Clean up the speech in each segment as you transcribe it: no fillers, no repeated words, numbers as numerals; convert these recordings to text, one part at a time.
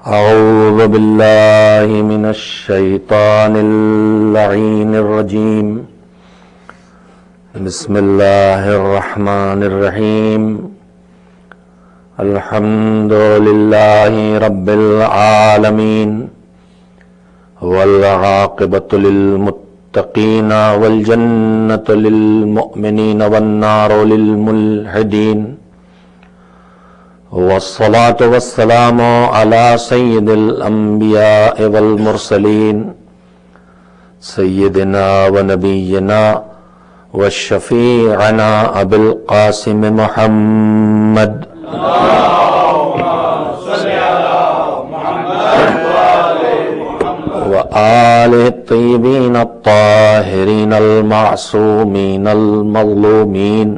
أعوذ بالله من الشيطان اللعين الرجيم. بسم الله الرحمن الرحيم. الحمد لله رب العالمين والعاقبة للمتقين والجنة للمؤمنين والنار للملحدين، والصلاة والسلام على سيد الأنبياء والمرسلين سيدنا ونبينا والشفيعنا أبي القاسم محمد وآله الطيبين الطاهرين المعصومين المظلومين،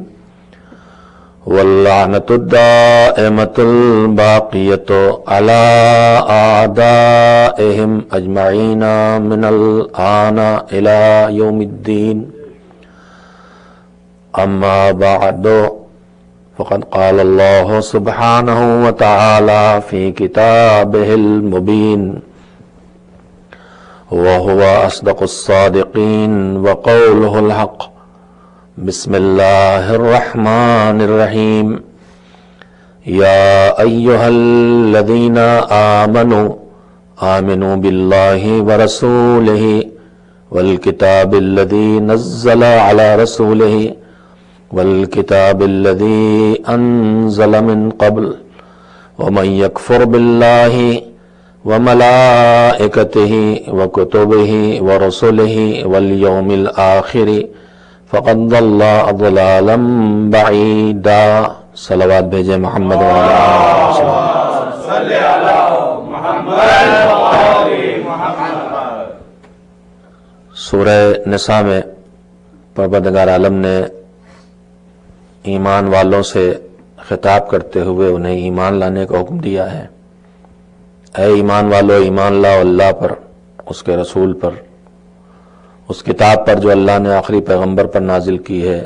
واللعنة الدائمة الباقية على أعدائهم أجمعين من الآن إلى يوم الدين. أما بعد، فقد قال الله سبحانه وتعالى في كتابه المبين، وهو أصدق الصادقين وقوله الحق. بسم الله الرحمن الرحيم. يا أيها الذين آمنوا بالله ورسوله والكتاب الذي نزل على رسوله والكتاب الذي أنزل من قبل، ومن يكفر بالله وملائكته وكتبه ورسله واليوم الآخر فقد ضل ضلالا بعیدا. صلوات بھیجے محمد صلی علی محمد محمد. سورہ نساء میں پروردگار عالم نے ایمان والوں سے خطاب کرتے ہوئے انہیں ایمان لانے کا حکم دیا ہے. اے ایمان والو، ایمان لاؤ اللہ پر، اس کے رسول پر، اس کتاب پر جو اللہ نے آخری پیغمبر پر نازل کی ہے.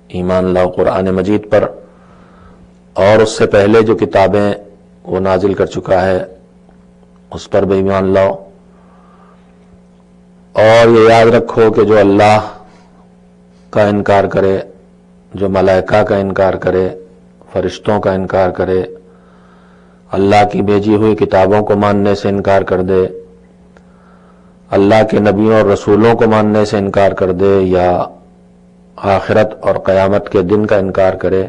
ایمان لاؤ قرآن مجید پر، اور اس سے پہلے جو کتابیں وہ نازل کر چکا ہے اس پر بھی ایمان لاؤ. اور یہ یاد رکھو کہ جو اللہ کا انکار کرے، جو ملائکہ کا انکار کرے، فرشتوں کا انکار کرے، اللہ کی بھیجی ہوئی کتابوں کو ماننے سے انکار کر دے، اللہ کے نبیوں اور رسولوں کو ماننے سے انکار کر دے، یا آخرت اور قیامت کے دن کا انکار کرے،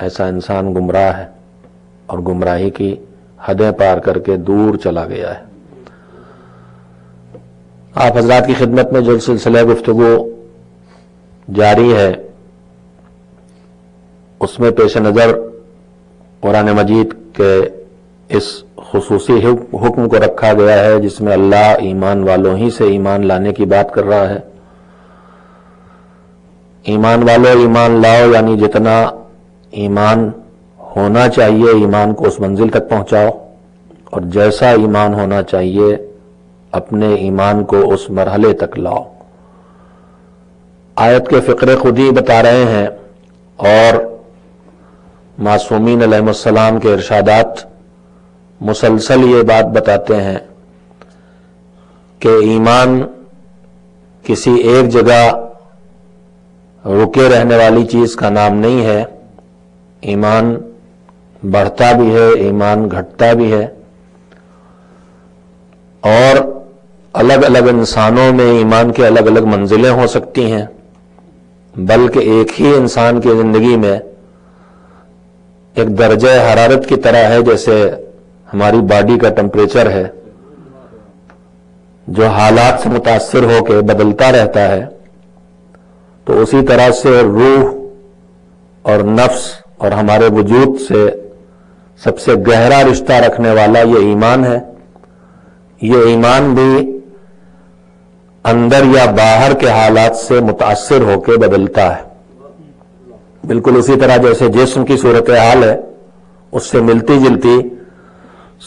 ایسا انسان گمراہ ہے اور گمراہی کی حدیں پار کر کے دور چلا گیا ہے. آپ حضرات کی خدمت میں جو سلسلہ گفتگو جاری ہے اس میں پیش نظر قرآن مجید کے اس خصوصی حکم کو رکھا گیا ہے جس میں اللہ ایمان والوں ہی سے ایمان لانے کی بات کر رہا ہے. ایمان والو ایمان لاؤ، یعنی جتنا ایمان ہونا چاہیے ایمان کو اس منزل تک پہنچاؤ، اور جیسا ایمان ہونا چاہیے اپنے ایمان کو اس مرحلے تک لاؤ. آیت کے فقرے خود ہی بتا رہے ہیں اور معصومین علیہ السلام کے ارشادات مسلسل یہ بات بتاتے ہیں کہ ایمان کسی ایک جگہ رکے رہنے والی چیز کا نام نہیں ہے. ایمان بڑھتا بھی ہے، ایمان گھٹتا بھی ہے، اور الگ الگ انسانوں میں ایمان کے الگ الگ منزلیں ہو سکتی ہیں، بلکہ ایک ہی انسان کی زندگی میں ایک درجہ حرارت کی طرح ہے، جیسے ہماری باڈی کا ٹمپریچر ہے جو حالات سے متاثر ہو کے بدلتا رہتا ہے، تو اسی طرح سے روح اور نفس اور ہمارے وجود سے سب سے گہرا رشتہ رکھنے والا یہ ایمان ہے. یہ ایمان بھی اندر یا باہر کے حالات سے متاثر ہو کے بدلتا ہے. بالکل اسی طرح جیسے جسم کی صورتحال ہے اس سے ملتی جلتی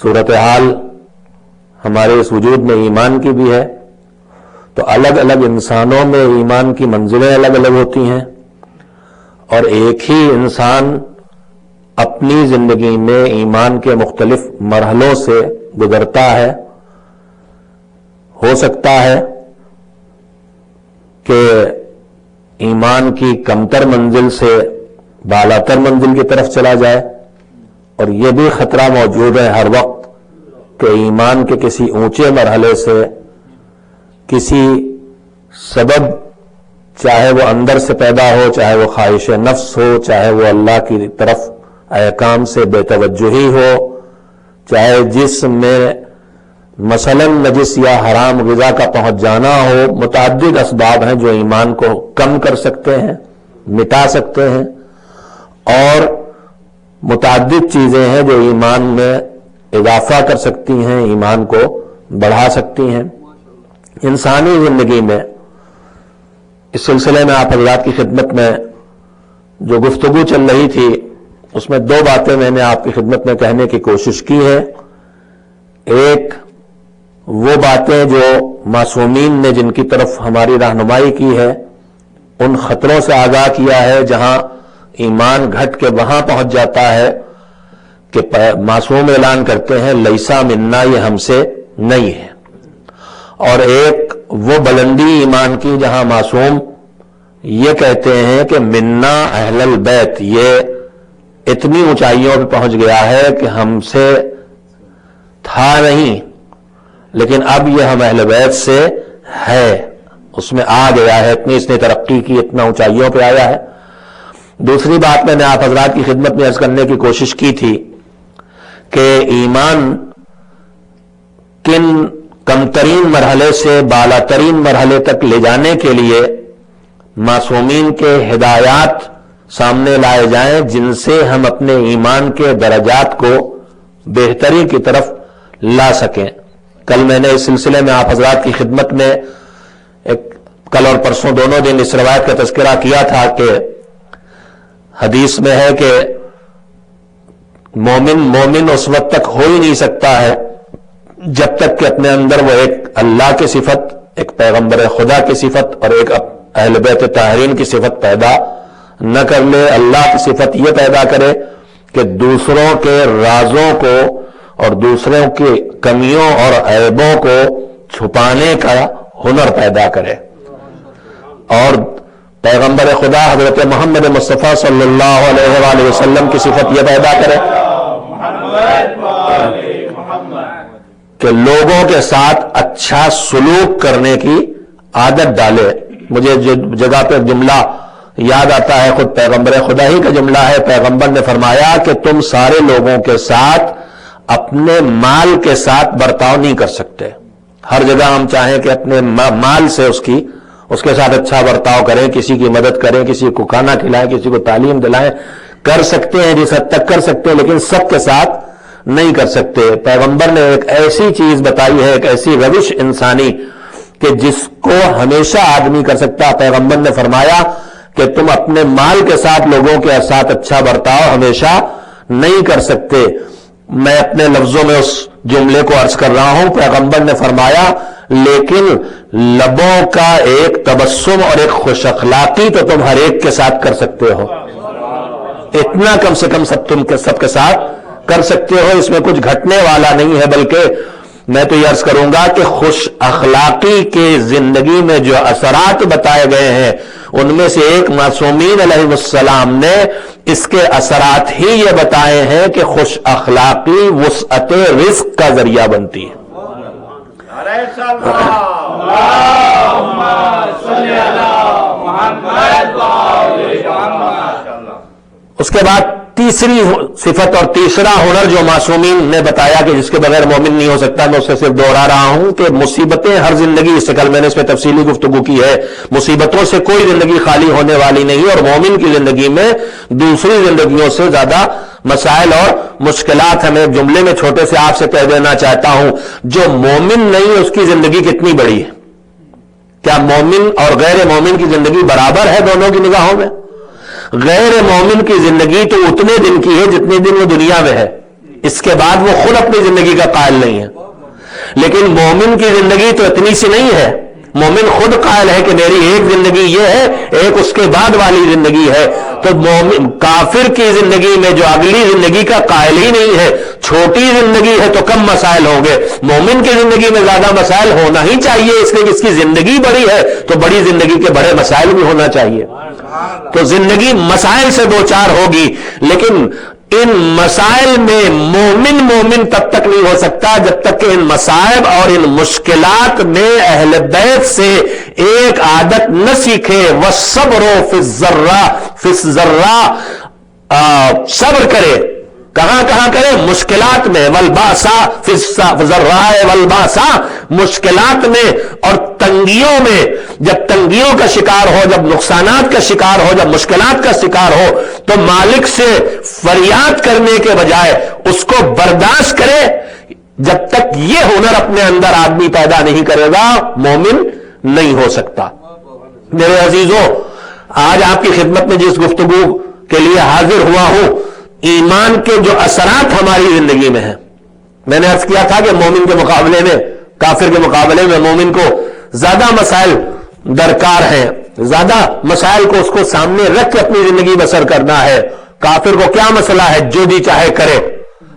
صورتحال ہمارے اس وجود میں ایمان کی بھی ہے. تو الگ الگ انسانوں میں ایمان کی منزلیں الگ الگ ہوتی ہیں، اور ایک ہی انسان اپنی زندگی میں ایمان کے مختلف مرحلوں سے گزرتا ہے، ہو سکتا ہے کہ ایمان کی کمتر منزل سے بالاتر منزل کی طرف چلا جائے، اور یہ بھی خطرہ موجود ہے ہر وقت کہ ایمان کے کسی اونچے مرحلے سے کسی سبب، چاہے وہ اندر سے پیدا ہو، چاہے وہ خواہش نفس ہو، چاہے وہ اللہ کی طرف احکام سے بے توجہی ہو، چاہے جسم میں مثلا نجس یا حرام غذا کا پہنچ جانا ہو، متعدد اسباب ہیں جو ایمان کو کم کر سکتے ہیں، مٹا سکتے ہیں، اور متعدد چیزیں ہیں جو ایمان میں اضافہ کر سکتی ہیں، ایمان کو بڑھا سکتی ہیں۔ انسانی زندگی میں اس سلسلے میں آپ حضرات کی خدمت میں جو گفتگو چل رہی تھی اس میں دو باتیں میں نے آپ کی خدمت میں کہنے کی کوشش کی ہے۔ ایک وہ باتیں جو معصومین نے جن کی طرف ہماری رہنمائی کی ہے، ان خطروں سے آگاہ کیا ہے جہاں ایمان گھٹ کے وہاں پہنچ جاتا ہے کہ معصوم اعلان کرتے ہیں لیسا منا، یہ ہم سے نہیں ہے۔ اور ایک وہ بلندی ایمان کی جہاں معصوم یہ کہتے ہیں کہ منا اہل البیت، یہ اتنی اونچائیوں پہ پہنچ گیا ہے کہ ہم سے تھا نہیں لیکن اب یہ ہم اہل بیت سے ہے، اس میں آ گیا ہے، اتنی اس نے ترقی کی، اتنا اونچائیوں پہ آیا ہے۔ دوسری بات میں نے آپ حضرات کی خدمت میں عرض کرنے کی کوشش کی تھی کہ ایمان کن کمترین مرحلے سے بالاترین مرحلے تک لے جانے کے لیے معصومین کے ہدایات سامنے لائے جائیں جن سے ہم اپنے ایمان کے درجات کو بہتری کی طرف لا سکیں۔ کل میں نے اس سلسلے میں آپ حضرات کی خدمت میں کل اور پرسوں دونوں دن اس روایت کا تذکرہ کیا تھا کہ حدیث میں ہے کہ مومن اس وقت تک ہو ہی نہیں سکتا ہے جب تک کہ اپنے اندر وہ ایک اللہ کی صفت، ایک پیغمبر خدا کی صفت اور ایک اہل بیت طاہرین کی صفت پیدا نہ کر لے۔ اللہ کی صفت یہ پیدا کرے کہ دوسروں کے رازوں کو اور دوسروں کی کمیوں اور عیبوں کو چھپانے کا ہنر پیدا کرے، اور پیغمبر خدا حضرت محمد مصطفیٰ صلی اللہ علیہ وآلہ وسلم کی صفت یہ پیدا کرے کہ لوگوں کے ساتھ اچھا سلوک کرنے کی عادت ڈالے۔ مجھے جگہ پہ جملہ یاد آتا ہے، خود پیغمبر خدا ہی کا جملہ ہے۔ پیغمبر نے فرمایا کہ تم سارے لوگوں کے ساتھ اپنے مال کے ساتھ برتاؤ نہیں کر سکتے۔ ہر جگہ ہم چاہیں کہ اپنے مال سے اس کے ساتھ اچھا برتاؤ کریں، کسی کی مدد کریں، کسی کو کھانا کھلائیں، کسی کو تعلیم دلائیں، کر سکتے ہیں جس حد تک کر سکتے ہیں، لیکن سب کے ساتھ نہیں کر سکتے۔ پیغمبر نے ایک ایسی چیز بتائی ہے، ایک ایسی روش انسانی کہ جس کو ہمیشہ آدمی کر سکتا۔ پیغمبر نے فرمایا کہ تم اپنے مال کے ساتھ لوگوں کے ساتھ اچھا برتاؤ ہمیشہ نہیں کر سکتے۔ میں اپنے لفظوں میں اس جملے کو عرض کر رہا ہوں۔ پیغمبر نے فرمایا لیکن لبوں کا ایک تبسم اور ایک خوش اخلاقی تو تم ہر ایک کے ساتھ کر سکتے ہو، اتنا کم سے کم تم سب کے ساتھ کر سکتے ہو، اس میں کچھ گھٹنے والا نہیں ہے۔ بلکہ میں تو یہ عرض کروں گا کہ خوش اخلاقی کے زندگی میں جو اثرات بتائے گئے ہیں ان میں سے ایک معصومین علیہ السلام نے اس کے اثرات ہی یہ بتائے ہیں کہ خوش اخلاقی وسعت رزق کا ذریعہ بنتی ہے۔ اس کے بعد تیسری صفت اور تیسرا ہنر جو معصومین نے بتایا کہ جس کے بغیر مومن نہیں ہو سکتا، میں اسے صرف دوہرا رہا ہوں کہ مصیبتیں ہر زندگی، اس سے کل میں نے اس پہ تفصیلی گفتگو کی ہے، مصیبتوں سے کوئی زندگی خالی ہونے والی نہیں، اور مومن کی زندگی میں دوسری زندگیوں سے زیادہ مسائل اور مشکلات ہیں۔ میں ایک جملے میں چھوٹے سے آپ سے کہہ دینا چاہتا ہوں، جو مومن نہیں اس کی زندگی کتنی بڑی ہے؟ کیا مومن اور غیر مومن کی زندگی برابر ہے دونوں کی نگاہوں میں؟ غیر مومن کی زندگی تو اتنے دن کی ہے جتنے دن وہ دنیا میں ہے، اس کے بعد وہ خود اپنی زندگی کا قائل نہیں ہے۔ لیکن مومن کی زندگی تو اتنی سی نہیں ہے، مومن خود قائل ہے کہ میری ایک زندگی یہ ہے، ایک اس کے بعد والی زندگی ہے۔ تو مومن کافر کی زندگی میں جو اگلی زندگی کا قائل ہی نہیں ہے، چھوٹی زندگی ہے تو کم مسائل ہوں گے. مومن کی زندگی میں زیادہ مسائل ہونا ہی چاہیے، اس لیے اس کی زندگی بڑی ہے تو بڑی زندگی کے بڑے مسائل بھی ہونا چاہیے. تو زندگی مسائل سے دو چار ہوگی، لیکن ان مسائل میں مومن تب تک نہیں ہو سکتا جب تک کہ ان مسائب اور ان مشکلات میں اہل بیت سے ایک عادت نہ سیکھے. وَالصَّبْرُ فِي الضَّرَّاءِ صبر کرے. کہاں کرے؟ مشکلات میں. وَالْبَأْسَاءِ فِي الضَّرَّاءِ وَالْبَأْسَاءِ مشکلات میں اور تنگیوں میں. جب تنگیوں کا شکار ہو، جب نقصانات کا شکار ہو، جب مشکلات کا شکار ہو تو مالک سے فریاد کرنے کے بجائے اس کو برداشت کرے. جب تک یہ ہنر اپنے اندر آدمی پیدا نہیں کرے گا مومن نہیں ہو سکتا. میرے عزیزوں، آج آپ کی خدمت میں جس گفتگو کے لیے حاضر ہوا ہوں، ایمان کے جو اثرات ہماری زندگی میں ہیں. میں نے عرض کیا تھا کہ مومن کے مقابلے میں، کافر کے مقابلے میں مومن کو زیادہ مسائل درکار ہیں، زیادہ مسائل کو اس کو سامنے رکھ کے اپنی زندگی بسر کرنا ہے. کافر کو کیا مسئلہ ہے؟ جو جی چاہے کرے.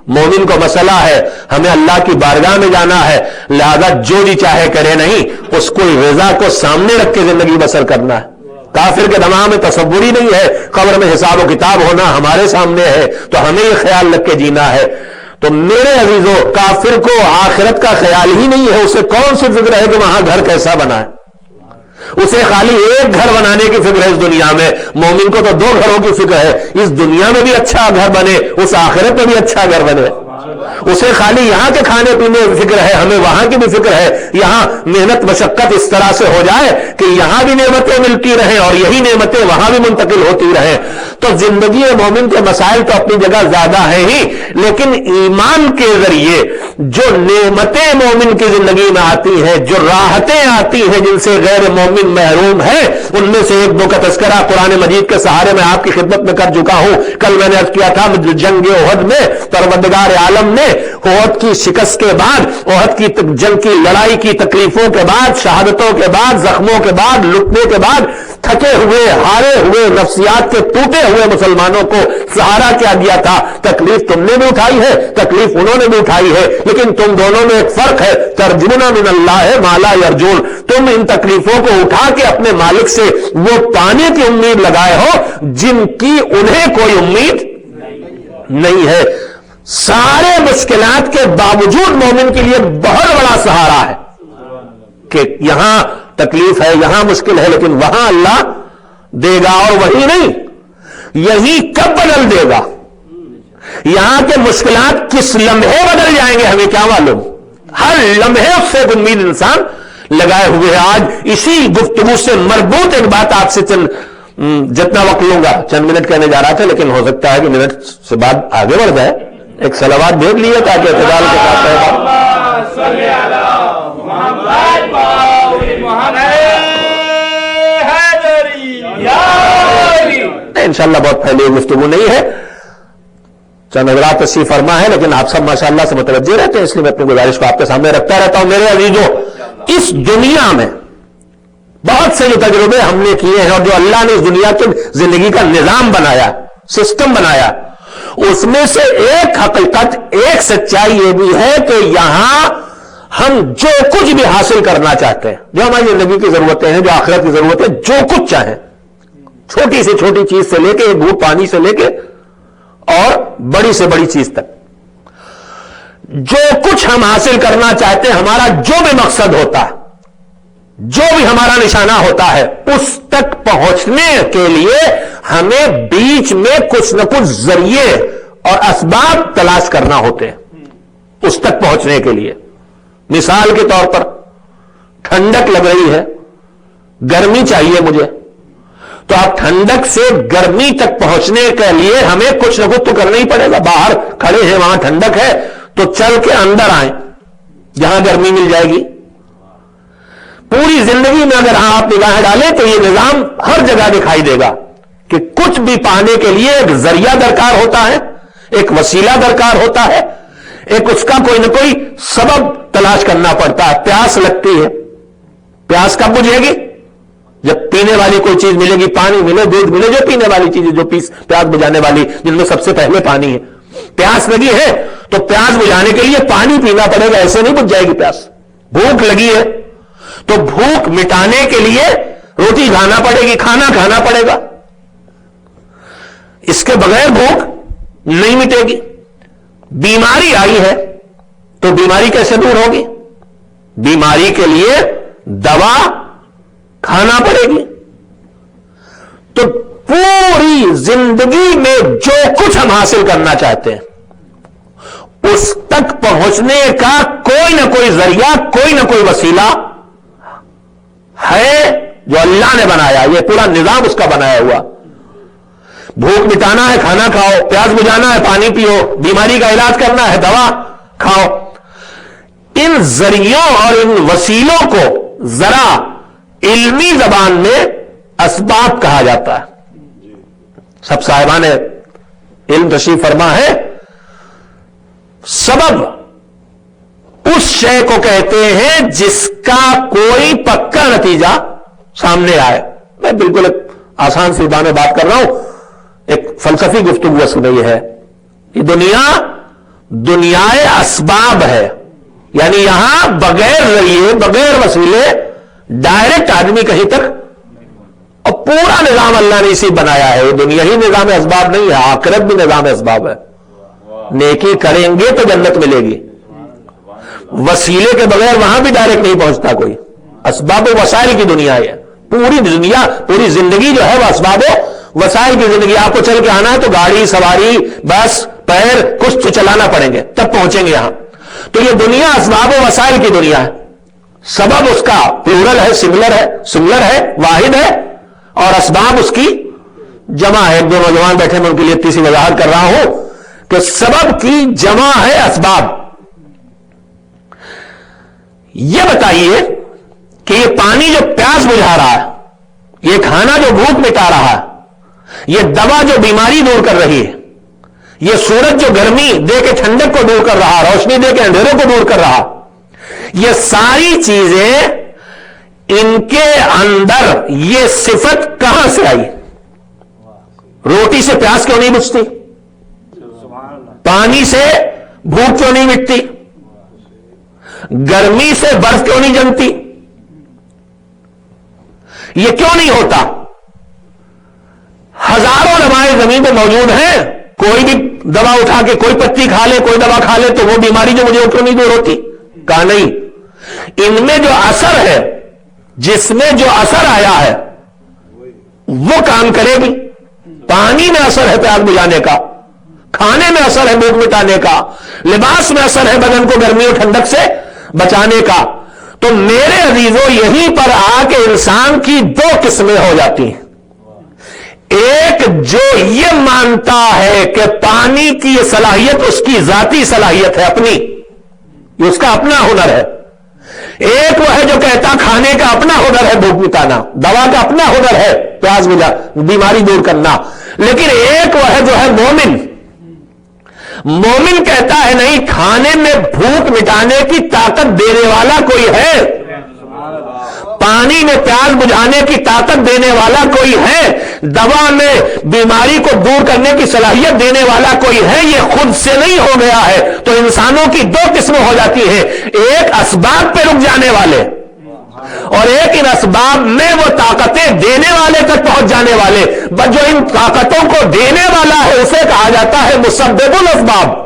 مومن کو مسئلہ ہے ہمیں اللہ کی بارگاہ میں جانا ہے، لہذا جو جی چاہے کرے نہیں، اس کو رضا کو سامنے رکھ کے زندگی بسر کرنا ہے. کافر کے دماغ میں تصور ہی نہیں ہے قبر میں حساب و کتاب ہونا ہمارے سامنے ہے، تو ہمیں یہ خیال رکھ کے جینا ہے. تو میرے عزیزوں، کافر کو آخرت کا خیال ہی نہیں ہے. اسے کون سی فکر ہے کہ وہاں گھر کیسا بنا ہے؟ اسے خالی ایک گھر بنانے کی فکر ہے اس دنیا میں. مومن کو تو 2 گھروں کی فکر ہے، اس دنیا میں بھی اچھا گھر بنے، اس آخرت میں بھی اچھا گھر بنے. اسے خالی یہاں کے کھانے پینے کی فکر ہے، ہمیں وہاں کی بھی فکر ہے. یہاں محنت مشقت اس طرح سے ہو جائے کہ یہاں بھی نعمتیں ملتی رہیں اور یہی نعمتیں وہاں بھی منتقل ہوتی رہیں. تو زندگی مومن کے مسائل تو اپنی جگہ زیادہ ہیں ہی، لیکن ایمان کے ذریعے جو نعمتیں مومن کی زندگی میں آتی ہیں، جو راحتیں آتی ہیں جن سے غیر مومن محروم ہے، ان میں سے ایک دو کا تذکرہ قرآن مجید کے سہارے میں آپ کی خدمت میں کر چکا ہوں. کل میں نے عرض کیا تھا جنگ احد میں پروردگار عالم نے احد کی شکست کے بعد، احد کی جنگ کی لڑائی کی تکلیفوں کے بعد، شہادتوں کے بعد، زخموں کے بعد، لٹنے کے بعد، تھکے ہوئے ہارے ہوئے نفسیات کے ٹوٹے ہوئے مسلمانوں کو سہارا کیا دیا تھا. تکلیف تم نے بھی اٹھائی ہے، تکلیف انہوں نے بھی اٹھائی ہے، لیکن تم دونوں میں ایک فرق ہے. ترجمنا من اللہ ما لا یرجون. تم ان تکلیفوں کو اٹھا کے اپنے مالک سے وہ پانے کی امید لگائے ہو جن کی انہیں کوئی امید نہیں ہے. سارے مشکلات کے باوجود مومن کے لیے بہت بڑا سہارا ہے کہ یہاں تکلیف ہے، یہاں مشکل ہے، لیکن وہاں اللہ دے گا. اور وہی نہیں، یہی کب بدل دے گا. یہاں کے مشکلات کس لمحے بدل جائیں گے ہمیں کیا معلوم. ہر لمحے اس سے امید انسان لگائے ہوئے. آج اسی گفتگو سے مربوط ایک بات آپ سے جتنا وقت لوں گا، چند منٹ کہنے جا رہا تھا، لیکن ہو سکتا ہے کہ منٹ سے بعد آگے بڑھ جائے. ایک صلوات بھیج لیے تاکہ اعتدال کے ساتھ انشاءاللہ بہت پھیلی گفتگو نہیں ہے. چند حضرات تشریف فرما ہے، لیکن آپ سب ماشاءاللہ سے متوجہ رہتے ہیں، اس لیے میں اپنی گزارش کو آپ کے سامنے رکھتا رہتا ہوں. میرے عزیزوں، اس دنیا میں بہت سے جو تجربے ہم نے کیے ہیں اور جو اللہ نے اس دنیا کی زندگی کا نظام بنایا، سسٹم بنایا، اس میں سے ایک حقیقت، ایک سچائی یہ بھی ہے کہ یہاں ہم جو کچھ بھی حاصل کرنا چاہتے ہیں، جو ہماری زندگی کی ضرورتیں ہیں، جو آخرت کی ضرورتیں، جو کچھ چاہیں، چھوٹی سے چھوٹی چیز سے لے کے ایک گھونٹ پانی سے لے کے اور بڑی سے بڑی چیز تک، جو کچھ ہم حاصل کرنا چاہتے ہیں، ہمارا جو بھی مقصد ہوتا ہے، جو بھی ہمارا نشانہ ہوتا ہے، اس تک پہنچنے کے لیے ہمیں بیچ میں کچھ نہ کچھ ذریعے اور اسباب تلاش کرنا ہوتے ہیں اس تک پہنچنے کے لیے. مثال کے طور پر ٹھنڈک لگ رہی ہے، گرمی چاہیے مجھے، تو آپ ٹھنڈک سے گرمی تک پہنچنے کے لیے ہمیں کچھ نہ کچھ تو کرنا ہی پڑے گا. باہر کھڑے ہیں، وہاں ٹھنڈک ہے تو چل کے اندر آئیں جہاں گرمی مل جائے گی. پوری زندگی میں اگر آپ نگاہ ڈالیں تو یہ نظام ہر جگہ دکھائی دے گا کہ کچھ بھی پانے کے لیے ایک ذریعہ درکار ہوتا ہے، ایک وسیلہ درکار ہوتا ہے، ایک اس کا کوئی نہ کوئی سبب تلاش کرنا پڑتا ہے. پیاس لگتی ہے، پیاس کب بجھے گی؟ جب پینے والی کوئی چیز ملے گی، پانی ملے، دودھ ملے، جو پینے والی چیز جو پیاس بجھانے والی، جن میں سب سے پہلے پانی ہے. پیاس لگی ہے تو پیاس بجھانے کے لیے پانی پینا پڑے گا, ایسے نہیں بجھ جائے گی پیاس. بھوک لگی ہے تو بھوک مٹانے کے لیے روٹی کھانا پڑے گی, کھانا کھانا پڑے گا. اس کے بغیر بھوک نہیں مٹے گی. بیماری آئی ہے تو بیماری کیسے دور ہوگی؟ بیماری کے لیے دوا کھانا پڑے گی. تو پوری زندگی میں جو کچھ ہم حاصل کرنا چاہتے ہیں اس تک پہنچنے کا کوئی نہ کوئی ذریعہ, کوئی نہ کوئی وسیلہ ہے جو اللہ نے بنایا. یہ پورا نظام اس کا بنایا ہوا. بھوک مٹانا ہے کھانا کھاؤ, پیاس بجھانا ہے پانی پیو, بیماری کا علاج کرنا ہے دوا کھاؤ. ان ذریعوں اور ان وسیلوں کو ذرا علمی زبان میں اسباب کہا جاتا ہے. سب صاحبان علم تشریف فرما ہے. سبب اس شے کو کہتے ہیں جس کا کوئی پکا نتیجہ سامنے آئے. میں بالکل ایک آسان سی میں بات کر رہا ہوں, ایک فلسفی گفتگو اصل میں یہ ہے. یہ دنیا اسباب ہے, یعنی یہاں بغیر ذریعے بغیر وسیلے ڈائریکٹ آدمی کہیں تک, اور پورا نظام اللہ نے اسی بنایا ہے. دنیا ہی نظام اسباب نہیں ہے, آخرت بھی نظام اسباب ہے. نیکی کریں گے تو جنت ملے گی. وسیلے کے بغیر وہاں بھی ڈائریکٹ نہیں پہنچتا کوئی. اسباب و وسائل کی دنیا ہے. پوری دنیا, پوری زندگی جو ہے وہ اسباب و وسائل کی زندگی. آپ کو چل کے آنا ہے تو گاڑی, سواری, بس, پیر کچھ تو چلانا پڑیں گے تب پہنچیں گے یہاں. تو یہ دنیا اسباب و وسائل کی دنیا ہے. سبب اس کا پلورل ہے, سنگولر ہے, واحد ہے, اور اسباب اس کی جمع ہے. ایک دو نوجوان بیٹھے میں ان کے لیے اتنی سی وضاحت کر رہا ہوں کہ سبب کی جمع ہے اسباب. یہ بتائیے کہ یہ پانی جو پیاس بجھا رہا ہے, یہ کھانا جو بھوک مٹا رہا ہے, یہ دوا جو بیماری دور کر رہی ہے, یہ سورج جو گرمی دے کے ٹھنڈک کو دور کر رہا, روشنی دے کے اندھیروں کو دور کر رہا, یہ ساری چیزیں ان کے اندر یہ صفت کہاں سے آئی؟ روٹی سے پیاس کیوں نہیں بجھتی؟ پانی سے بھوک کیوں نہیں مٹتی؟ گرمی سے برف کیوں نہیں جمتی؟ یہ کیوں نہیں ہوتا؟ ہزاروں دوائیں زمین پہ موجود ہیں, کوئی بھی دوا اٹھا کے کوئی پتی کھا لے, کوئی دوا کھا لے تو وہ بیماری جو مجھے کیوں نہیں دور ہوتی؟ کہا نہیں, ان میں جو اثر ہے, جس میں جو اثر آیا ہے وہ کام کرے گی. پانی میں اثر ہے پیاس بجھانے کا, کھانے میں اثر ہے بھوک مٹانے کا, لباس میں اثر ہے بدن کو گرمی اور ٹھنڈک سے بچانے کا. تو میرے عزیزوں یہیں پر آ کے انسان کی دو قسمیں ہو جاتی ہیں. ایک جو یہ مانتا ہے کہ پانی کی یہ صلاحیت اس کی ذاتی صلاحیت ہے, اپنی, یہ اس کا اپنا ہنر ہے. ایک وہ ہے جو کہتا کھانے کا اپنا ہنر ہے بھوک مٹانا, دوا کا اپنا ہنر ہے پیاس بجھا بیماری دور کرنا. لیکن ایک وہ ہے جو ہے مومن کہتا ہے نہیں, کھانے میں بھوک مٹانے کی طاقت دینے والا کوئی ہے, پانی میں پیاس بجھانے کی طاقت دینے والا کوئی ہے, دوا میں بیماری کو دور کرنے کی صلاحیت دینے والا کوئی ہے. یہ خود سے نہیں ہو گیا ہے. تو انسانوں کی دو قسمیں ہو جاتی ہیں, ایک اسباب پہ رک جانے والے, اور ایک ان اسباب میں وہ طاقتیں دینے والے تک پہنچ جانے والے. بس جو ان طاقتوں کو دینے والا ہے اسے کہا جاتا ہے مسبب الاسباب.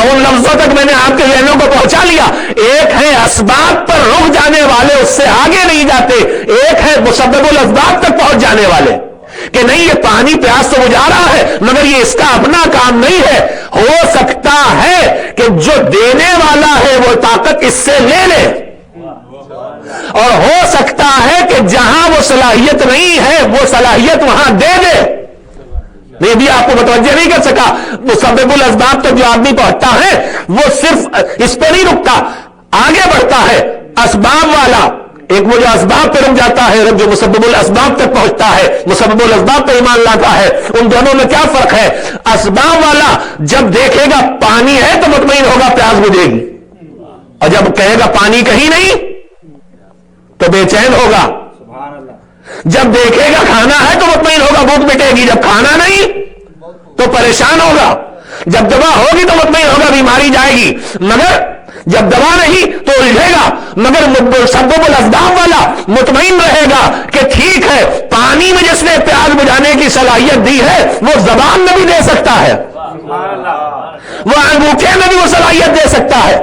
ان لفظوں تک میں نے آپ کے ذہنوں کو پہنچا لیا. ایک ہے اسباب پر رک جانے والے, اس سے آگے نہیں جاتے. ایک ہے مسبب الاسباب تک پہنچ جانے والے, کہ نہیں یہ پانی پیاس تو بجھا رہا ہے مگر یہ اس کا اپنا کام نہیں ہے. ہو سکتا ہے کہ جو دینے والا ہے وہ طاقت اس سے لے لے, اور ہو سکتا ہے کہ جہاں وہ صلاحیت نہیں ہے وہ صلاحیت وہاں دے دے. یہ بھی آپ کو متوجہ نہیں کر سکا. مسبب الاسباب تک جو آدمی پہنچتا ہے وہ صرف اس پہ نہیں رکتا, آگے بڑھتا ہے. اسباب والا ایک وہ جو اسباب پہ رک جاتا ہے, جو مسبب الاسباب تک پہنچتا ہے, مسبب الاسباب پہ ایمان لاتا ہے. ان دونوں میں کیا فرق ہے؟ اسباب والا جب دیکھے گا پانی ہے تو مطمئن ہوگا پیاس بجھے گی, اور جب کہے گا پانی کہیں نہیں تو بے چین ہوگا. جب دیکھے گا کھانا ہے تو مطمئن ہوگا بھوک مٹے گی, جب کھانا نہیں تو پریشان ہوگا. جب دوا ہوگی تو مطمئن ہوگا بیماری جائے گی، مگر جب دوا نہیں تو الجھے گا۔ مگر مسبب الاسباب والا مطمئن رہے گا کہ ٹھیک ہے، پانی میں جس نے پیاس بجھانے کی صلاحیت دی ہے وہ زبان میں بھی دے سکتا ہے، وہ انگوٹھے میں بھی وہ صلاحیت دے سکتا ہے۔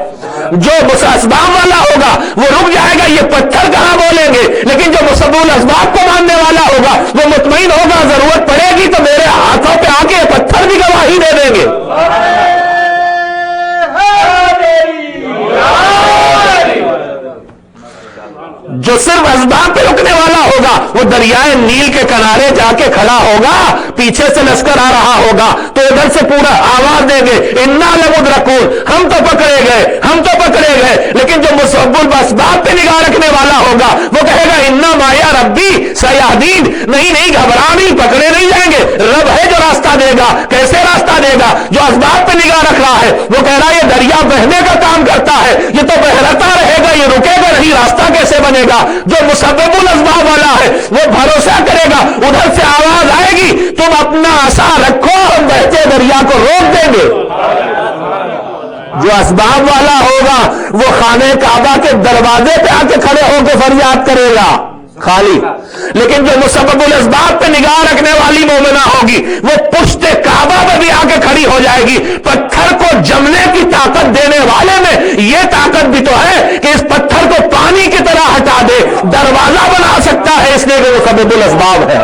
جو اسباب والا ہوگا وہ رک جائے گا، یہ پتھر کہاں بولیں گے، لیکن جو مسبب الاسباب کو ماننے والا ہوگا وہ مطمئن ہوگا ضرورت پڑے گی تو میرے ہاتھوں پہ آ کے پتھر بھی گواہی دے دیں گے۔ جو صرف اسباب پہ رکنے والا ہوگا وہ دریائے نیل کے کنارے جا کے کھڑا ہوگا، پیچھے سے لشکر آ رہا ہوگا تو ادھر سے پورا آواز دیں گے انا لمدرکون، ہم تو پکڑے گئے، ہم تو پکڑے گئے۔ لیکن جو مسبب الاسباب پہ نگاہ رکھنے والا ہوگا وہ کہے گا انا مایا ربی سیہدین، نہیں نہیں گھبرا نہیں، پکڑے نہیں جائیں گے، رب ہے جو راستہ دے گا۔ کیسے راستہ دے گا؟ جو اسباب پہ نگاہ رکھ رہا ہے وہ کہہ رہا ہے یہ دریا بہنے کا کام کرتا ہے، یہ تو بہتا رہے گا، یہ رکے گا نہیں، راستہ کیسے بنے گا؟ جو مسبب الاسباب والا ہے وہ بھروسہ کرے گا، ادھر سے آواز آئے گی تم اپنا عصا رکھو، ہم بہتے دریا کو روک دیں گے۔ جو اسباب والا ہوگا وہ خانہ کعبہ کے دروازے پہ آ کے کھڑے ہو کے فریاد کرے گا خالی، لیکن جو مسبب الاسباب پہ نگاہ رکھنے والی مومنہ ہوگی وہ پشت کعبہ پہ بھی آ کے کھڑی ہو جائے گی۔ پتھر کو جمنے کی طاقت دینے والے میں یہ طاقت بھی تو ہے کہ اس پتھر کو پانی کی طرح ہٹا دے، دروازہ بنا سکتا ہے، اس لیے کہ وہ مسبب الاسباب ہے۔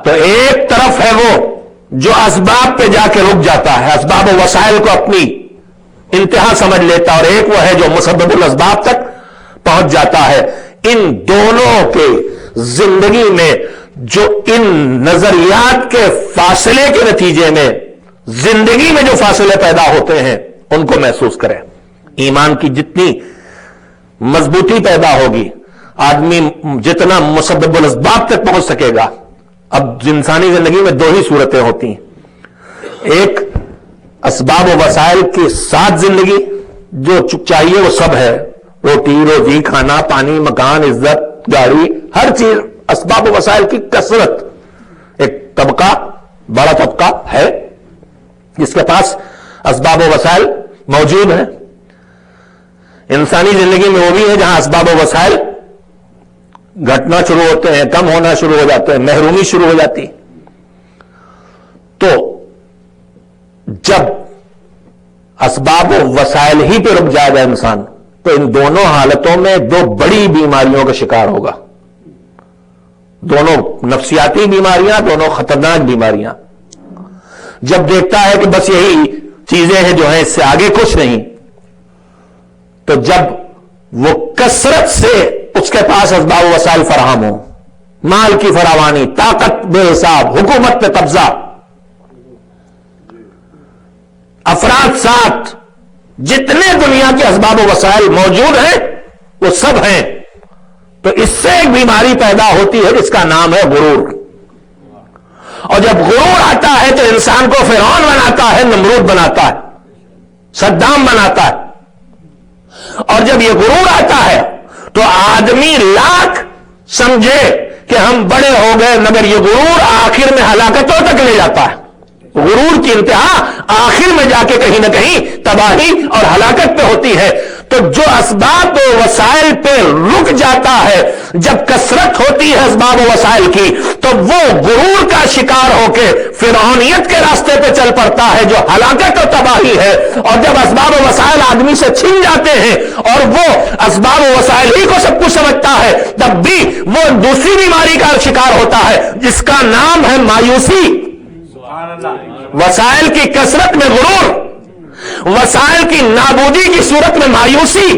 تو ایک طرف ہے وہ جو اسباب پہ جا کے رک جاتا ہے، اسباب و وسائل کو اپنی انتہا سمجھ لیتا، اور ایک وہ ہے جو مسبب الاسباب تک پہنچ جاتا ہے۔ ان دونوں کے زندگی میں جو ان نظریات کے فاصلے کے نتیجے میں زندگی میں جو فاصلے پیدا ہوتے ہیں ان کو محسوس کریں۔ ایمان کی جتنی مضبوطی پیدا ہوگی، آدمی جتنا مسبب الاسباب تک پہنچ سکے گا۔ اب انسانی زندگی میں دو ہی صورتیں ہوتی ہیں، ایک اسباب و وسائل کے ساتھ زندگی، جو چاہیے وہ سب ہے، روٹی روزی، کھانا پانی، مکان، عزت، گاڑی، ہر چیز اسباب و وسائل کی کثرت۔ ایک طبقہ، بڑا طبقہ ہے جس کے پاس اسباب و وسائل موجود ہیں۔ انسانی زندگی میں وہ بھی ہے جہاں اسباب و وسائل گھٹنا شروع ہوتے ہیں، کم ہونا شروع ہو جاتے ہیں، محرومی شروع ہو جاتی۔ تو جب اسباب و وسائل ہی پہ رک جائے گا انسان تو ان دونوں حالتوں میں دو بڑی بیماریوں کا شکار ہوگا، دونوں نفسیاتی بیماریاں، دونوں خطرناک بیماریاں۔ جب دیکھتا ہے کہ بس یہی چیزیں ہیں جو ہیں، اس سے آگے کچھ نہیں، تو جب وہ کثرت سے اس کے پاس اسباب و وسائل فراہم ہو، مال کی فراوانی، طاقت بے حساب، حکومت پہ قبضہ، افراد ساتھ، جتنے دنیا کے اسباب و وسائل موجود ہیں وہ سب ہیں، تو اس سے ایک بیماری پیدا ہوتی ہے جس کا نام ہے غرور۔ اور جب غرور آتا ہے تو انسان کو فرعون بناتا ہے، نمرود بناتا ہے، صدام بناتا ہے۔ اور جب یہ غرور آتا ہے تو آدمی لاکھ سمجھے کہ ہم بڑے ہو گئے، مگر یہ غرور آخر میں ہلاکتوں تک لے جاتا ہے۔ غرور کی انتہا آخر میں جا کے کہیں نہ کہیں تباہی اور ہلاکت پہ ہوتی ہے۔ تو جو اسباب و وسائل پہ رک جاتا ہے، جب کثرت ہوتی ہے اسباب و وسائل کی، تو وہ غرور کا شکار ہو کے فرعونیت کے راستے پہ چل پڑتا ہے جو ہلاکت اور تباہی ہے۔ اور جب اسباب و وسائل آدمی سے چھن جاتے ہیں اور وہ اسباب و وسائل ہی کو سب کچھ سمجھتا ہے، تب بھی وہ دوسری بیماری کا شکار ہوتا ہے جس کا نام ہے مایوسی۔ وسائل کی کثرت میں غرور، وسائل کی نابودی کی صورت میں مایوسی،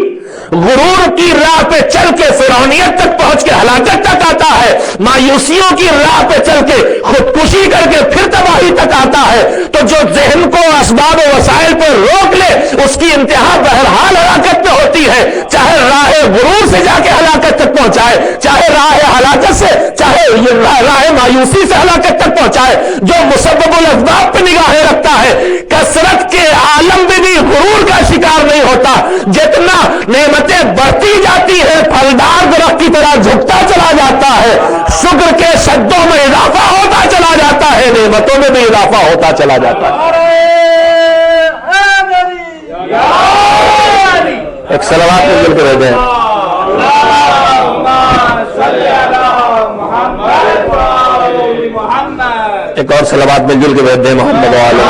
غرور کی راہ پہ چل کے فرعونیت تک پہنچ کے ہلاکت تک آتا ہے، مایوسیوں کی راہ پہ چل کے خودکشی کر کے پھر تباہی تک آتا ہے۔ تو جو ذہن کو اسباب و وسائل پہ روک لے اس کی انتہا بہرحال ہلاکت پہ ہوتی ہے، چاہے راہ غرور سے جا کے ہلاکت تک پہنچائے، چاہے راہ ہلاکت سے، چاہے یہ راہ مایوسی سے ہلاکت تک پہنچائے، جو مسبب الاسباب پہ نگاہیں رکھتا ہے، کثرت کے عالم میں بھی غرور کا شکار نہیں ہوتا، جتنا نعمتیں بڑھتی جاتی ہے پھلدار درخت کی طرح جھکتا چلا جاتا ہے، شکر کے شدوں میں اضافہ ہوتا چلا جاتا ہے، نعمتوں میں بھی اضافہ ہوتا چلا جاتا ہے۔ ایک صلوات میں مل کر دیں، ایک اور صلوات مل جل کے بیٹھ دیں، محمد وعلی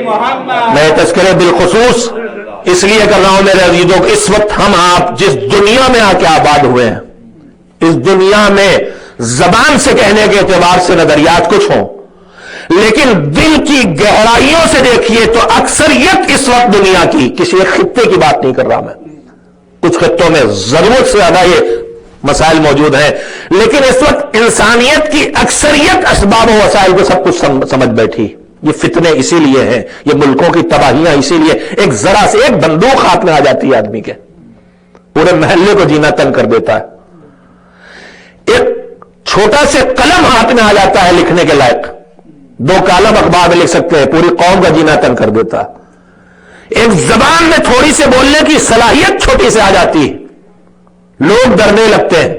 محمد۔ میں تذکرے بالخصوص اس لیے کر رہا ہوں میرے عزیزوں، اس وقت ہم آپ جس دنیا میں آ کے آباد ہوئے ہیں، اس دنیا میں زبان سے کہنے کے اعتبار سے نظریات کچھ ہوں، لیکن دل کی گہرائیوں سے دیکھیے تو اکثریت اس وقت دنیا کی، کسی ایک خطے کی بات نہیں کر رہا میں، کچھ خطوں میں ضرورت سے زیادہ یہ مسائل موجود ہیں، لیکن اس وقت انسانیت کی اکثریت اسباب و وسائل کو سب کچھ سمجھ بیٹھی۔ یہ فتنے اسی لیے ہیں، یہ ملکوں کی تباہیاں اسی لیے، ایک ذرا سے ایک بندوق ہاتھ میں آ جاتی ہے آدمی کے، پورے محلے کو جینا تنگ کر دیتا ہے۔ ایک چھوٹا سے قلم ہاتھ میں آ جاتا ہے لکھنے کے لائق، 2 کالم اخبار میں لکھ سکتے ہیں، پوری قوم کا جینا تنگ کر دیتا ہے۔ ایک زبان میں تھوڑی سے بولنے کی صلاحیت چھوٹی سے آ جاتی ہے، لوگ ڈرنے لگتے ہیں۔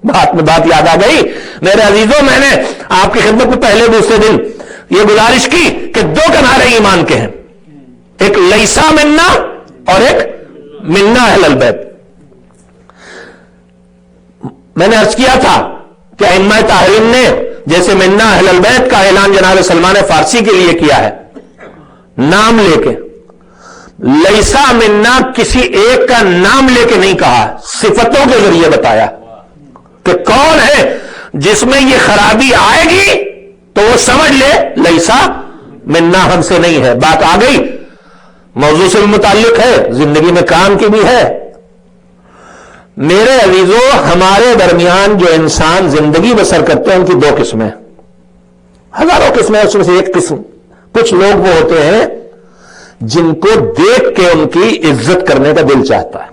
بات یاد آ گئی میرے عزیزوں، میں نے آپ کی خدمت میں پہلے دوسرے دن یہ گزارش کی کہ 2 کنارے ایمان کے ہیں، ایک لیسا منا اور ایک منا اہل البیت۔ میں نے عرض کیا تھا کہ ائمہ طاہرین نے جیسے منا اہل البیت کا اعلان جناب سلمان فارسی کے لیے کیا ہے نام لے کے، لیسا منا کسی ایک کا نام لے کے نہیں کہا، صفتوں کے ذریعے بتایا کہ کون ہے جس میں یہ خرابی آئے گی تو وہ سمجھ لے لیسا منا ہم سے نہیں ہے۔ بات آ گئی، موضوع سے بھی متعلق ہے، زندگی میں کام کی بھی ہے۔ میرے عزیزوں، ہمارے درمیان جو انسان زندگی بسر کرتے ہیں ان کی 2 قسمیں، ہزاروں قسمیں، اس میں سے ایک قسم کچھ لوگ وہ ہوتے ہیں جن کو دیکھ کے ان کی عزت کرنے کا دل چاہتا ہے،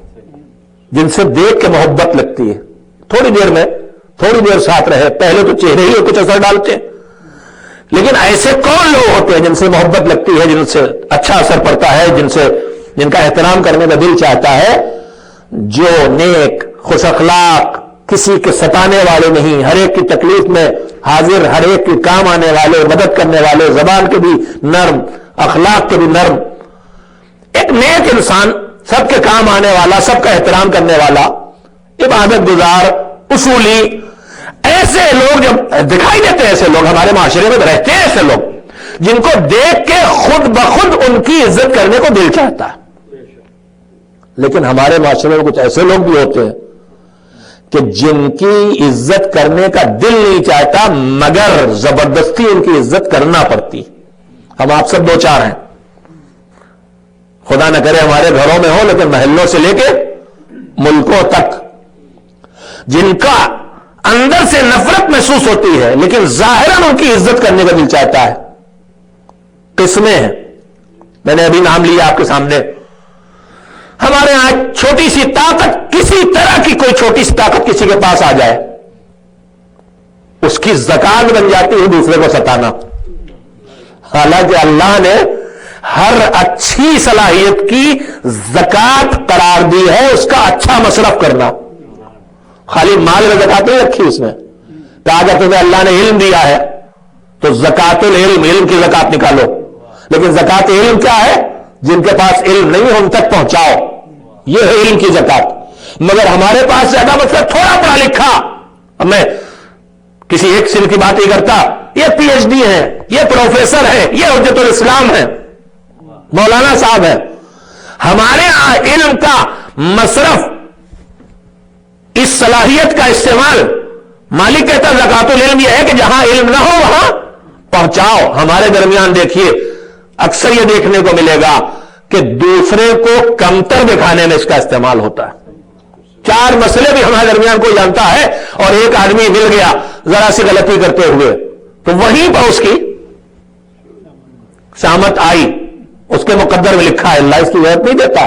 جن سے دیکھ کے محبت لگتی ہے، تھوڑی دیر ساتھ رہے، پہلے تو چہرے ہی کچھ اثر ڈالتے ہیں، لیکن ایسے کون لوگ ہوتے ہیں جن سے محبت لگتی ہے، جن سے اچھا اثر پڑتا ہے، جن کا احترام کرنے کا دل چاہتا ہے، جو نیک، خوش اخلاق، کسی کے ستانے والے نہیں، ہر ایک کی تکلیف میں حاضر، ہر ایک کے کام آنے والے، مدد کرنے والے، زبان کے بھی نرم، اخلاق کے بھی نرم، ایک نیک انسان، سب کے کام آنے والا، سب کا احترام کرنے والا، عبادت گزار، اصولی۔ ایسے لوگ جب دکھائی دیتے ہیں، ایسے لوگ ہمارے معاشرے میں رہتے ہیں، ایسے لوگ جن کو دیکھ کے خود بخود ان کی عزت کرنے کو دل چاہتا ہے۔ لیکن ہمارے معاشرے میں کچھ ایسے لوگ بھی ہوتے ہیں کہ جن کی عزت کرنے کا دل نہیں چاہتا، مگر زبردستی ان کی عزت کرنا پڑتی۔ ہم آپ سب 2-4 ہیں، خدا نہ کرے ہمارے گھروں میں ہو، لیکن محلوں سے لے کے ملکوں تک، جن کا اندر سے نفرت محسوس ہوتی ہے لیکن ظاہراً ان کی عزت کرنے کا دل چاہتا ہے۔ قسمیں ہیں، میں نے ابھی نام لیا آپ کے سامنے۔ ہمارے ہاں چھوٹی سی طاقت، کسی طرح کی کوئی چھوٹی سی طاقت کسی کے پاس آ جائے، اس کی زکات بن جاتی ہے دوسرے کو ستانا، حالانکہ اللہ نے ہر اچھی صلاحیت کی زکات قرار دی ہے، اس کا اچھا مصرف کرنا۔ خالی مال میں زکات نہیں رکھی اس نے، کہا کہ تمہیں اللہ نے علم دیا ہے تو زکات العلم، علم کی زکات نکالو، لیکن زکات علم کیا ہے؟ جن کے پاس علم نہیں ہے ان تک پہنچاؤ، یہ ہے علم کی زکات۔ مگر ہمارے پاس زیادہ مطلب تھوڑا پڑھا لکھا، اب میں کسی ایک سن کی بات نہیں کرتا، یہ پی ایچ ڈی ہے، یہ پروفیسر ہے، یہ حجت الاسلام ہے، مولانا صاحب ہے، ہمارے ہاں علم کا مصرف، اس صلاحیت کا استعمال، مالک کہتا زکات العلم یہ ہے کہ جہاں علم نہ ہو وہاں پہنچاؤ۔ ہمارے درمیان دیکھیے اکثر یہ دیکھنے کو ملے گا کہ دوسرے کو کمتر دکھانے میں اس کا استعمال ہوتا ہے۔ 4 مسئلے بھی ہمارے درمیان کوئی جانتا ہے اور ایک آدمی مل گیا ذرا سی غلطی کرتے ہوئے تو وہیں پر اس کی شامت آئی، اس کے مقدر میں لکھا ہے، اللہ اس کی ضرورت نہیں دیتا۔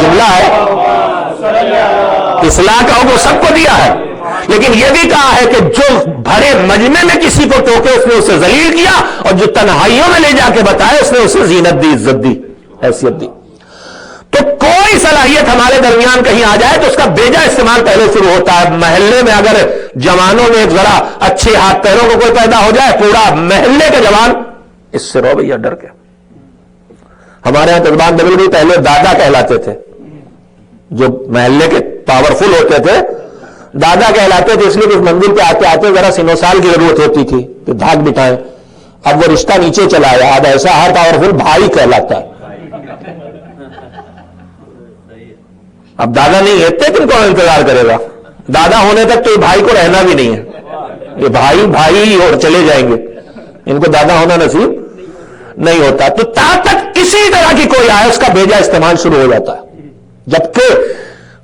جملہ ہے، اصلاح کا حکم سب کو دیا ہے، لیکن یہ بھی کہا ہے کہ جو بھرے مجمع میں کسی کو ٹوکے اس نے اسے ذلیل کیا، اور جو تنہائیوں میں لے جا کے بتائے اس نے اسے زینت دی، عزت دی، حیثیت دی۔ تو کوئی صلاحیت ہمارے درمیان کہیں آ جائے تو اس کا بیجا استعمال پہلے شروع ہوتا ہے۔ محلے میں اگر جوانوں میں ایک ذرا اچھے ہاتھ پیروں کو کوئی پیدا ہو جائے، پورا محلے کے جوان اس سے رو بھیا ڈر کے۔ ہمارے یہاں زبان بدل گئی، پہلے دادا کہلاتے تھے، جو محلے کے پاورفل ہوتے تھے دادا کہلاتے تھے، اس لیے کہ اس منزل پہ آتے آتے ذرا سینوسال کی ضرورت ہوتی تھی کہ دھاگ بٹھائیں، اب وہ رشتہ نیچے چلا آیا، اب ایسا ہر پاورفل بھائی کہلاتا ہے۔ اب دادا نہیں ہے، کن کون انتظار کرے گا؟ دادا ہونے تک تو یہ بھائی کو رہنا بھی نہیں ہے، یہ بھائی بھائی اور چلے جائیں گے، ان کو دادا ہونا نصیب نہیں ہوتا۔ تو تا تک کسی طرح کی کوئی آئے اس کا بیجا استعمال شروع ہو جاتا ہے، جبکہ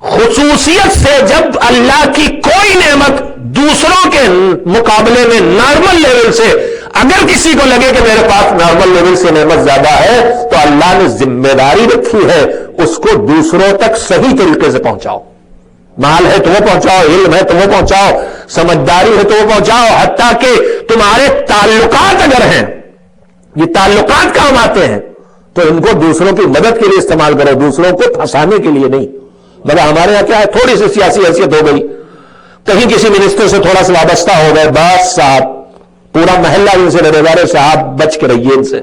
خصوصیت سے جب اللہ کی کوئی نعمت دوسروں کے مقابلے میں نارمل لیول سے اگر کسی کو لگے کہ میرے پاس نارمل لیول سے نعمت زیادہ ہے تو اللہ نے ذمہ داری رکھی ہے اس کو دوسروں تک صحیح طریقے سے پہنچاؤ۔ مال ہے تو وہ پہنچاؤ، علم ہے تو وہ پہنچاؤ، سمجھداری ہے تو وہ پہنچاؤ، حتیٰ کہ تمہارے تعلقات اگر ہیں، یہ تعلقات کام آتے ہیں تو ان کو دوسروں کی مدد کے لیے استعمال کرو، دوسروں کو پھنسانے کے لیے نہیں۔ مگر ہمارے یہاں کیا ہے، تھوڑی سی سیاسی حیثیت ہو گئی، کہیں کسی منسٹر سے تھوڑا سا وابستہ ہو گئے، بس صاحب پورا محلہ ان سے ڈرے گا، صاحب بچ کے رہیے ان سے،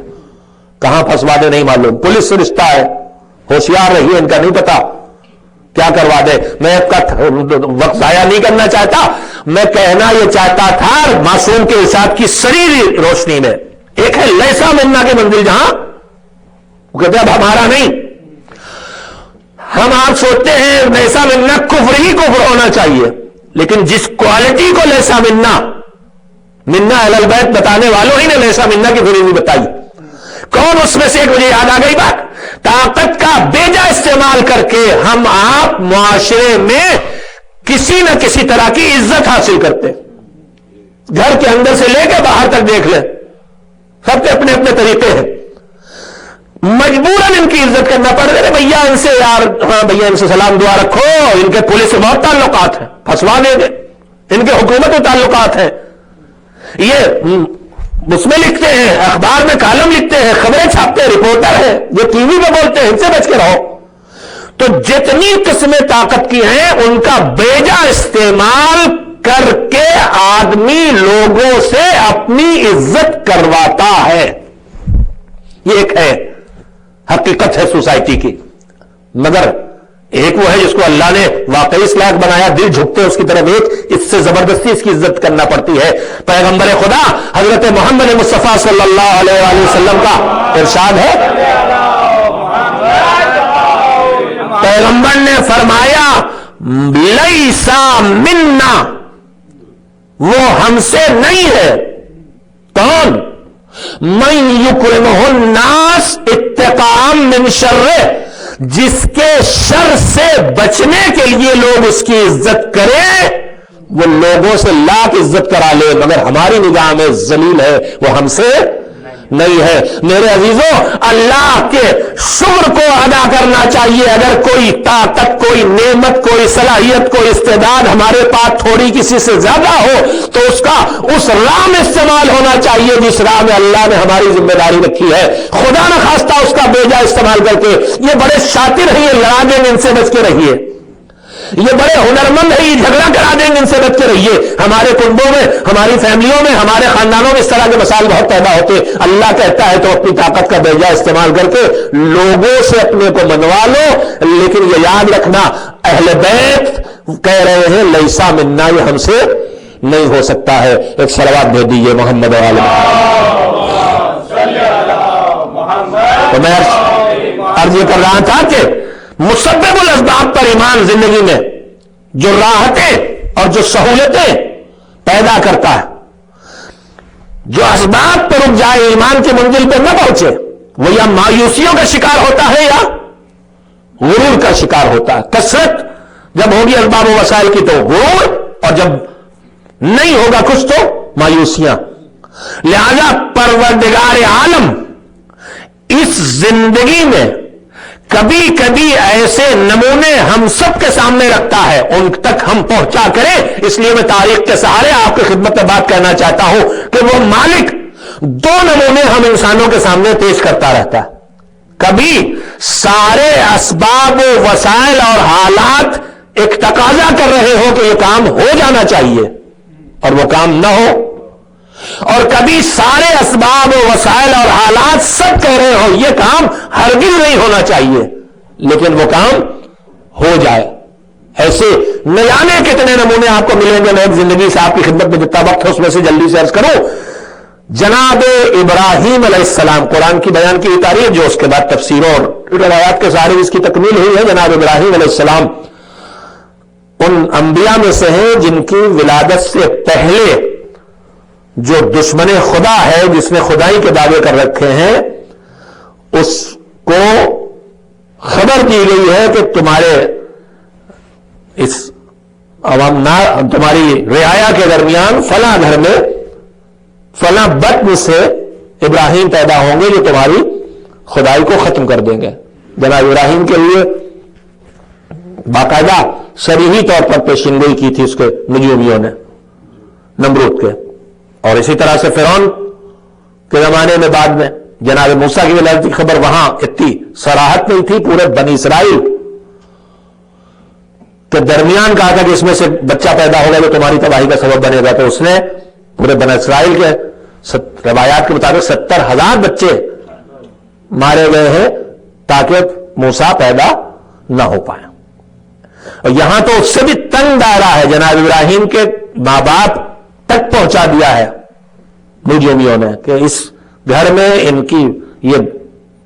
کہاں پھنسوا دے نہیں معلوم، پولیس سے رشتہ ہے، ہوشیار رہیے، ان کا نہیں پتا کیا کروا دے۔ میں اب کا وقت ضائع نہیں کرنا چاہتا، میں کہنا یہ چاہتا تھا معصوم کے ارشاد کی سری روشنی میں، ایک ہے لیسا منا کے منزل، جہاں وہ کہتے اب ہمارا نہیں، ہم آپ سوچتے ہیں لیسا منا کفر ہی کفر ہونا چاہیے، لیکن جس کوالٹی کو لیسا منا اہل البیت بتانے والوں ہی نے لیسا منا کی فریضی بتائی، کون اس میں سے ایک؟ مجھے یاد آ گئی بات، طاقت کا بیجا استعمال کر کے ہم آپ معاشرے میں کسی نہ کسی طرح کی عزت حاصل کرتے، گھر کے اندر سے لے کے باہر تک دیکھ لیں، سب کے اپنے اپنے طریقے ہیں، مجبوراً ان کی عزت کرنا پڑ رہا ہے۔ بھیا ان سے یار، ہاں بھیا ان سے سلام دعا رکھو، ان کے پولیس سے بہت تعلقات ہیں، پھنسوا دیں گے، ان کے حکومت میں تعلقات ہیں، یہ اس میں لکھتے ہیں، اخبار میں کالم لکھتے ہیں، خبریں چھاپتے ہیں، رپورٹر ہیں، یہ ٹی وی پہ بولتے ہیں، ان سے بچ کے رہو۔ تو جتنی قسمیں طاقت کی ہیں ان کا بیجا استعمال کر کے آدمی لوگوں سے اپنی عزت کرواتا ہے، یہ ایک ہے حقیقت ہے سوسائٹی کی۔ مگر ایک وہ ہے جس کو اللہ نے واقعی اس لائق بنایا، دل جھکتے اس کی طرف، ایک اس سے زبردستی اس کی عزت کرنا پڑتی ہے۔ پیغمبر خدا حضرت محمد مصطفیٰ صلی اللہ علیہ وآلہ وسلم کا ارشاد ہے، پیغمبر نے فرمایا لیسا منا، وہ ہم سے نہیں ہے، کون؟ من یکرمہ الناس اتقاء من شرہ، جس کے شر سے بچنے کے لیے لوگ اس کی عزت کریں، وہ لوگوں سے لاکھ عزت کرا لے، مگر ہماری نگاہ میں ذلیل ہے، وہ ہم سے نہیں ہے۔ میرے عزیزوں، اللہ کے شکر کو ادا کرنا چاہیے۔ اگر کوئی طاقت، کوئی نعمت، کوئی صلاحیت، کوئی استعداد ہمارے پاس تھوڑی کسی سے زیادہ ہو تو اس کا اس راہ میں استعمال ہونا چاہیے جس راہ میں اللہ نے ہماری ذمہ داری رکھی ہے۔ خدا نہ خواستہ اس کا بیجا استعمال کر کے، یہ بڑے شاطر ہیں، یہ لڑا دیں گے، ان سے بچ کے رہیے، یہ بڑے ہنرمند ہیں، یہ جھگڑا کرا دیں گے، ان سے بچ کے رہیے۔ ہمارے کنبوں میں، ہماری فیملیوں میں، ہمارے خاندانوں میں اس طرح کے مسائل بہت پیدا ہوتے۔ اللہ کہتا ہے تو اپنی طاقت کا بیجا استعمال کر کے لوگوں سے اپنے کو منوا لو، لیکن یہ یاد رکھنا اہل بیت کہہ رہے ہیں لیسا منا، یہ ہم سے نہیں ہو سکتا ہے۔ ایک صلوات بھیج دیجیے محمد و آل محمد۔ تو میں عرض یہ کر رہا تھا کہ مسبب الاسباب پر ایمان زندگی میں جو راحتیں اور جو سہولتیں پیدا کرتا ہے، جو اسباب پر رک جائے، ایمان کے منزل پر نہ پہنچے، وہ یا مایوسیوں کا شکار ہوتا ہے یا غرور کا شکار ہوتا ہے۔ کثرت جب ہوگی اسباب و وسائل کی تو غرور، اور جب نہیں ہوگا کچھ تو مایوسیاں۔ لہذا پروردگار عالم اس زندگی میں کبھی کبھی ایسے نمونے ہم سب کے سامنے رکھتا ہے، ان تک ہم پہنچا کریں. اس لیے میں تاریخ کے سہارے آپ کی خدمت میں بات کرنا چاہتا ہوں کہ وہ مالک دو نمونے ہم انسانوں کے سامنے پیش کرتا رہتا ہے. کبھی سارے اسباب و وسائل اور حالات ایک تقاضا کر رہے ہو کہ یہ کام ہو جانا چاہیے اور وہ کام نہ ہو، اور کبھی سارے اسباب و وسائل اور حالات سب کہہ رہے ہو یہ کام ہرگز نہیں ہونا چاہیے لیکن وہ کام ہو جائے. ایسے نہ جانے کتنے نمونے آپ کو ملیں گے. میں ایک زندگی سے آپ کی خدمت میں جتنا وقت ہے اس میں سے جلدی سے عرض کروں. جناب ابراہیم علیہ السلام، قرآن کی بیان کی تاریخ جو اس کے بعد تفسیروں اور روایات کے سارے اس کی تکمیل ہوئی ہے. جناب ابراہیم علیہ السلام ان انبیاء میں سے ہیں جن کی ولادت سے پہلے جو دشمن خدا ہے جس نے خدائی کے دعوے کر رکھے ہیں اس کو خبر دی گئی ہے کہ تمہارے اس تمہاری رعایا کے درمیان فلاں گھر میں فلاں بطن سے ابراہیم پیدا ہوں گے جو تمہاری خدائی کو ختم کر دیں گے. جناب ابراہیم کے لیے باقاعدہ صریحی طور پر پیشنگوئی کی تھی اس کے نجومیوں نے نمرود کے، اور اسی طرح سے فرعون کے زمانے میں بعد میں جناب موسیٰ کی ولادت کی خبر وہاں اتنی صراحت نہیں تھی. پورے بنی اسرائیل کے درمیان کہا تھا کہ اس میں سے بچہ پیدا ہوگا جو تمہاری تباہی کا سبب بنے گا. تو اس نے پورے بنی اسرائیل کے روایات کے مطابق 70,000 بچے مارے گئے ہیں تاکہ موسیٰ پیدا نہ ہو پائے. اور یہاں تو اس سے بھی تنگ دائرہ ہے، جناب ابراہیم کے ماں باپ تک پہنچا دیا ہے نجومیوں نے کہ اس گھر میں ان کی یہ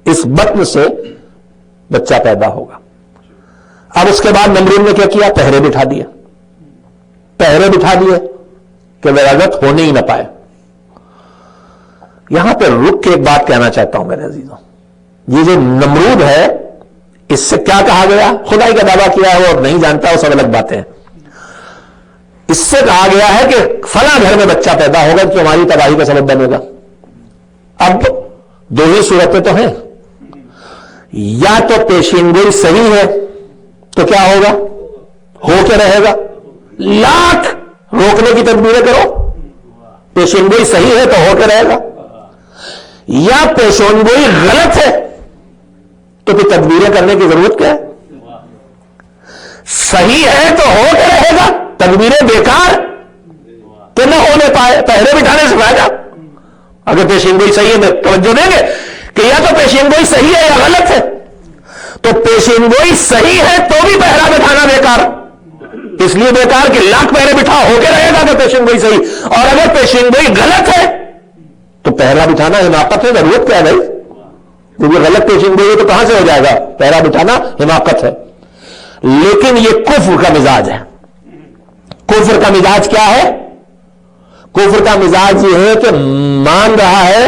اس بطن سے بچہ پیدا ہوگا. اب اس کے بعد نمرود نے کیا کیا؟ پہرے بٹھا دیے کہ ولادت ہونے ہی نہ پائے. یہاں پہ رک کے ایک بات کہنا چاہتا ہوں میرے عزیزوں، یہ جو نمرود ہے اس سے کیا کہا گیا؟ خدائی کا دعویٰ کیا ہے اور نہیں جانتا وہ سب الگ باتیں ہیں. اس سے کہا گیا ہے کہ فلاں گھر میں بچہ پیدا ہوگا جو ہماری تباہی کا سبب بنے گا. اب دو ہی صورتیں تو ہیں، یا تو پیشین گوئی صحیح ہے تو کیا ہوگا؟ ہو کے رہے گا. لاکھ روکنے کی تدبیریں کرو، پیشین گوئی صحیح ہے تو ہو کے رہے گا، یا پیشین گوئی غلط ہے تو پھر تدبیریں کرنے کی ضرورت کیا ہے؟ صحیح ہے تو ہو کے رہے گا، تدبیریں بیکار کہ نہ ہونے پائے. پہرے بٹھانے سے فائدہ. اگر پیشین گوئی صحیح ہے توجہ دیں گے کہ یا تو پیشین گوئی صحیح ہے یا غلط ہے. تو پیشین گوئی صحیح ہے تو بھی پہرا بٹھانا بیکار، اس لیے بیکار کہ لاکھ پہرے بٹھا ہو کے رہے گا تو پیشین گوئی صحیح. اور اگر پیشین گوئی غلط ہے تو پہرا بٹھانا حماقت ہے. ضرورت کیا ہے بھائی؟ کیونکہ غلط پیشین گوئی ہے تو کہاں سے ہو جائے گا؟ پہرا بٹھانا حماقت ہے. لیکن یہ کفر کا مزاج ہے. کفر کا مزاج کیا ہے؟ کفر کا مزاج یہ ہے کہ مان رہا ہے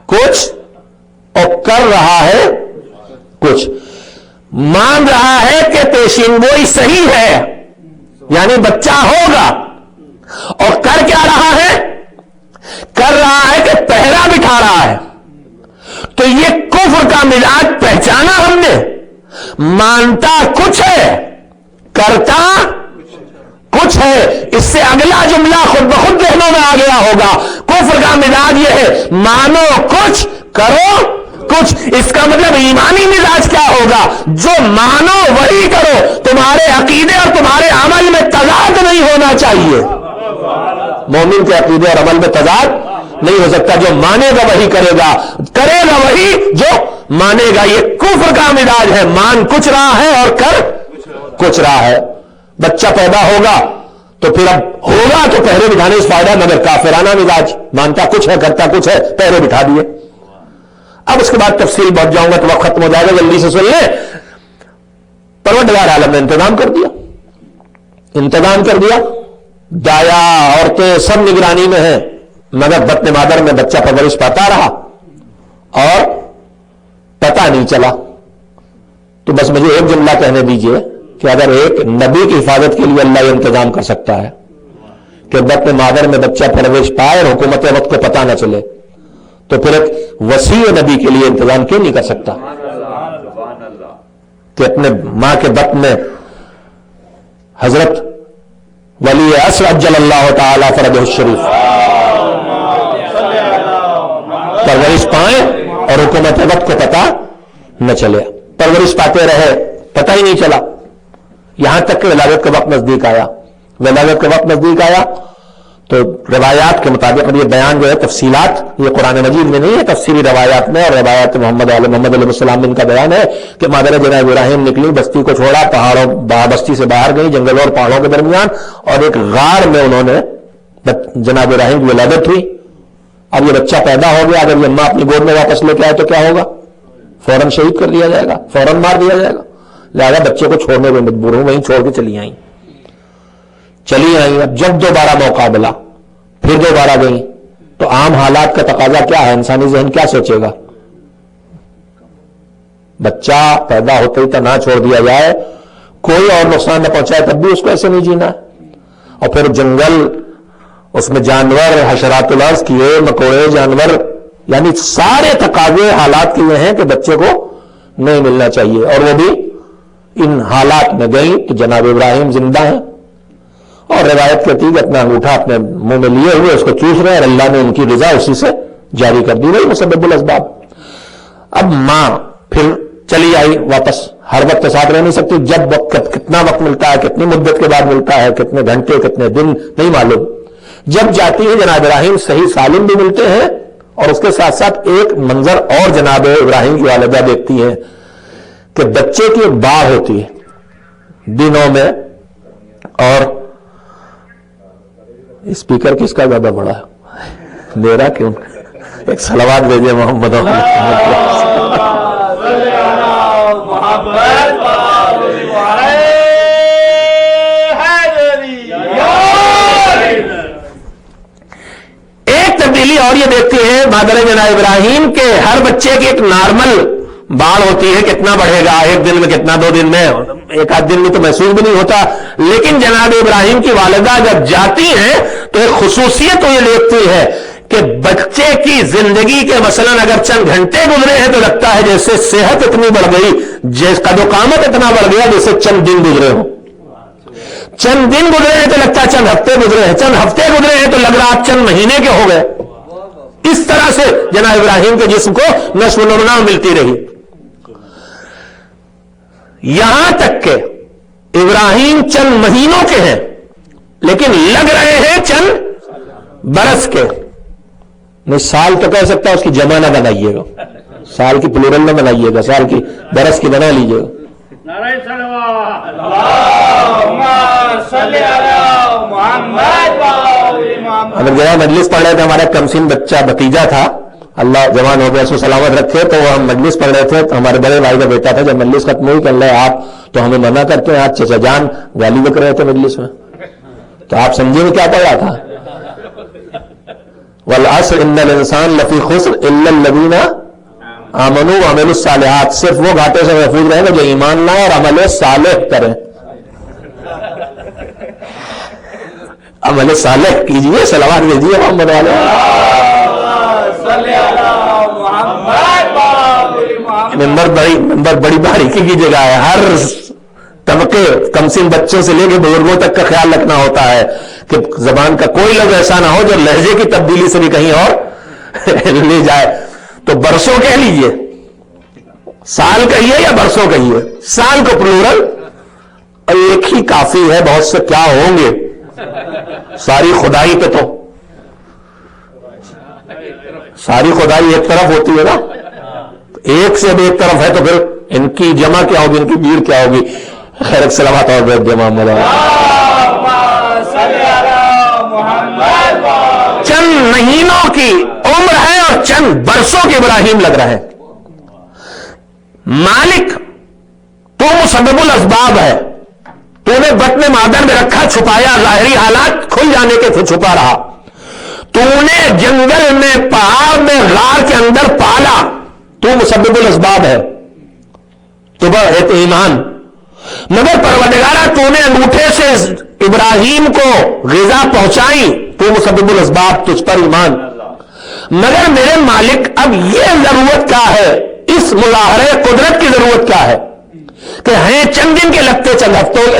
کچھ اور کر رہا ہے کچھ. مان رہا ہے کہ پیشین گوئی صحیح ہے یعنی بچہ ہوگا، اور کر کیا رہا ہے؟ کر رہا ہے کہ پہرا بٹھا رہا ہے. تو یہ کفر کا مزاج پہچانا ہم نے. مانتا کچھ ہے، کرتا کچھ ہے. اس سے اگلا جملہ خود بخود ذہنوں میں آ گیا ہوگا. کفر کا مزاج یہ ہے مانو کچھ کرو کچھ. اس کا مطلب ایمانی مزاج کیا ہوگا؟ جو مانو وہی کرو. تمہارے عقیدے اور تمہارے عمل میں تضاد نہیں ہونا چاہیے. مومن کے عقیدے اور عمل میں تضاد نہیں ہو سکتا. جو مانے گا وہی کرے گا وہی جو مانے گا. یہ کفر کا مزاج ہے. مان کچھ رہا ہے اور کر کچھ رہا ہے. بچہ پیدا ہوگا تو پھر اب ہوگا تو پہرے بٹھانے سے فائدہ، مگر کافرانہ مزاج، مانتا کچھ ہے کرتا کچھ ہے، پہرے بٹھا دیے. اب اس کے بعد تفصیل بڑھ جاؤں گا تو وقت ختم ہو جائے گا، جلدی سے سن لیں. پروردگار عالم نے انتظام کر دیا. دایا عورتیں سب نگرانی میں ہیں، مگر بطن مادر میں بچہ پرورش پاتا رہا اور پتہ نہیں چلا. تو بس مجھے ایک جملہ کہنے دیجئے کہ اگر ایک نبی کی حفاظت کے لیے اللہ یہ انتظام کر سکتا ہے کہ بطن مادر میں بچہ پرورش پائے اور حکومت وقت کو پتہ نہ چلے، تو پھر ایک وسیع نبی کے لیے انتظام کیوں نہیں کر سکتا کہ اپنے ماں کے بطن میں حضرت ولی عصر عجل اللہ تعالی فرجہ الشریف پرورش پائیں اور حکومت وقت کو پتا نہ چلے، پرورش پاتے رہے، پتہ ہی نہیں چلا، یہاں تک کہ ولادت کا وقت نزدیک آیا۔ ولادت کا وقت نزدیک آیا تو روایات کے مطابق، اور یہ بیان جو ہے تفصیلات یہ قرآن مجید میں نہیں ہے، تفصیلی روایات میں اور روایات محمد علیہ السلام میں ان کا بیان ہے کہ مادر جناب ابراہیم نکلی، بستی کو چھوڑا، پہاڑوں بستی سے باہر گئی، جنگلوں اور پہاڑوں کے درمیان، اور ایک غار میں انہوں نے جناب ابراہیم کی ولادت ہوئی۔ اب یہ بچہ پیدا ہو گیا، اگر یہ ماں اپنی گود میں واپس لے کے آئے تو کیا ہوگا؟ فوراً شہید کر دیا جائے گا، فوراً مار دیا جائے گا۔ لہٰذا بچے کو چھوڑنے میں مجبور ہوں، وہیں چھوڑ کے چلی آئیں۔ اب جب دوبارہ موقع ملا پھر دوبارہ گئیں تو عام حالات کا تقاضا کیا ہے؟ انسانی ذہن کیا سوچے گا؟ بچہ پیدا ہوتے ہی تو نہ چھوڑ دیا جائے، کوئی اور نقصان نہ پہنچائے، تب بھی اس کو ایسے نہیں جینا ہے۔ اور پھر جنگل، اس میں جانور، حشرات الارض، کیڑے مکوڑے، جانور، یعنی سارے تقاضے حالات کے یہ ہیں کہ بچے کو نہیں ملنا چاہیے، اور وہ بھی ان حالات میں گئی کہ جناب ابراہیم زندہ ہیں، اور روایت کہتی ہے کہ اپنا انگوٹھا اپنے منہ میں لیے ہوئے اس کو چوس رہے، اور اللہ نے ان کی رضا اسی سے جاری کر دی، وہی مسبب الاسباب۔ اب ماں پھر چلی آئی واپس، ہر وقت ساتھ رہ نہیں سکتی، جب وقت کتنا وقت ملتا ہے، کتنی مدت کے بعد ملتا ہے، کتنے گھنٹے کتنے دن نہیں معلوم۔ جب جاتی ہے جناب ابراہیم صحیح سالم بھی ملتے ہیں، اور اس کے ساتھ ساتھ ایک منظر اور جناب ابراہیم کی والدہ دیکھتی ہیں کہ بچے کی ایک باڑ ہوتی ہے دنوں میں، اور اسپیکر کس کا زیادہ بڑا ہے میرا کیوں؟ ایک صلوات بھیجے محمد ایک تبدیلی اور یہ دیکھتی ہے مادر جناب ابراہیم کے ہر بچے کی ایک نارمل باڑ ہوتی ہے، کتنا بڑھے گا ایک دن میں، کتنا 2 دن میں، ایک آدھ دن میں تو محسوس بھی نہیں ہوتا، لیکن جناب ابراہیم کی والدہ جب جاتی ہیں تو ایک خصوصیت یہ دیکھتی ہے کہ بچے کی زندگی کے مثلاً اگر چند گھنٹے گزرے ہیں تو لگتا ہے جیسے صحت اتنی بڑھ گئی، قد و قامت اتنا بڑھ گیا جیسے چند دن گزرے ہوں، چند دن گزرے ہیں تو لگتا ہے چند ہفتے گزرے ہیں، چند ہفتے گزرے ہیں تو لگ رہا آپ چند مہینے کے ہو گئے۔ اس طرح سے جناب ابراہیم کے جسم کو نشو و نما ملتی رہی، یہاں تک کہ ابراہیم چند مہینوں کے ہیں لیکن لگ رہے ہیں چند برس کے۔ نہیں، سال تو کہہ سکتا، اس کی جمع نہ بنائیے گا، سال کی پلورل نہ بنائیے گا، سال کی برس کی بنا لیجیے گا۔ نعرہ صلوات، اللہم صلی علی محمد۔ اگر جہاں مجلس پڑھ رہے تھے، ہمارا کمسن بچہ بھتیجا تھا، اللہ جوان ہو گیا، اس کو سلامت رکھے، تو ہم مجلس پڑھ رہے تھے تو ہمارے بڑے بھائی کا بیٹا تھا، جب مجلس ختم ہوئی کہ اللہ آپ تو ہمیں منع کرتے ہیں، آج چچا جان گالی بک رہے تھے مجلس میں، تو آپ سمجھے میں کیا پڑھ رہا تھا؟ والعصر ان الانسان لفی خسر الا الذین آمنوا وعملوا الصالحات، صرف وہ گھاٹے سے محفوظ رہیں گے جو ایمان لائیں اور عمل صالح کریں۔ عمل صالح کیجئے، صلوات بھیجیے محمد علیہ۔ ممبر بڑی باریکی کی جگہ ہے، ہر طبقے کمسن بچوں سے لے کے بزرگوں تک کا خیال رکھنا ہوتا ہے کہ زبان کا کوئی لفظ ایسا نہ ہو جو لہجے کی تبدیلی سے بھی کہیں اور لے جائے۔ تو برسوں کہہ لیجئے، سال کہیے یا برسوں کہیے، سال کو پلورل، اور ایک ہی کافی ہے، بہت سے کیا ہوں گے، ساری خدائی پہ تو ساری خدائی ایک طرف ہوتی ہے نا، ایک سے بھی ایک طرف ہے تو پھر ان کی جمع کیا ہوگی، ان کی بھیڑ کیا ہوگی۔ خیر سلامات اور بیت جمع چند مہینوں کی عمر ہے اور چند برسوں کے ابراہیم لگ رہے ہیں۔ مالک تو مسبب الاسباب ہے، تو نے بطن مادر میں رکھا، چھپایا، ظاہری حالات کھل جانے کے تھے چھپا رہا، تو نے جنگل میں، پہاڑ میں، غار کے اندر پالا، تو مسبب الاسباب ہے، تو بہت ایمان، مگر پروردگارہ تو نے انگوٹھے سے ابراہیم کو غذا پہنچائی، تو مسبب الاسباب، تجھ پر ایمان، مگر میرے مالک اب یہ ضرورت کیا ہے، اس مظاہرے قدرت کی ضرورت کیا ہے کہ ہیں چند دن کے لگتے چند ہفتوں کے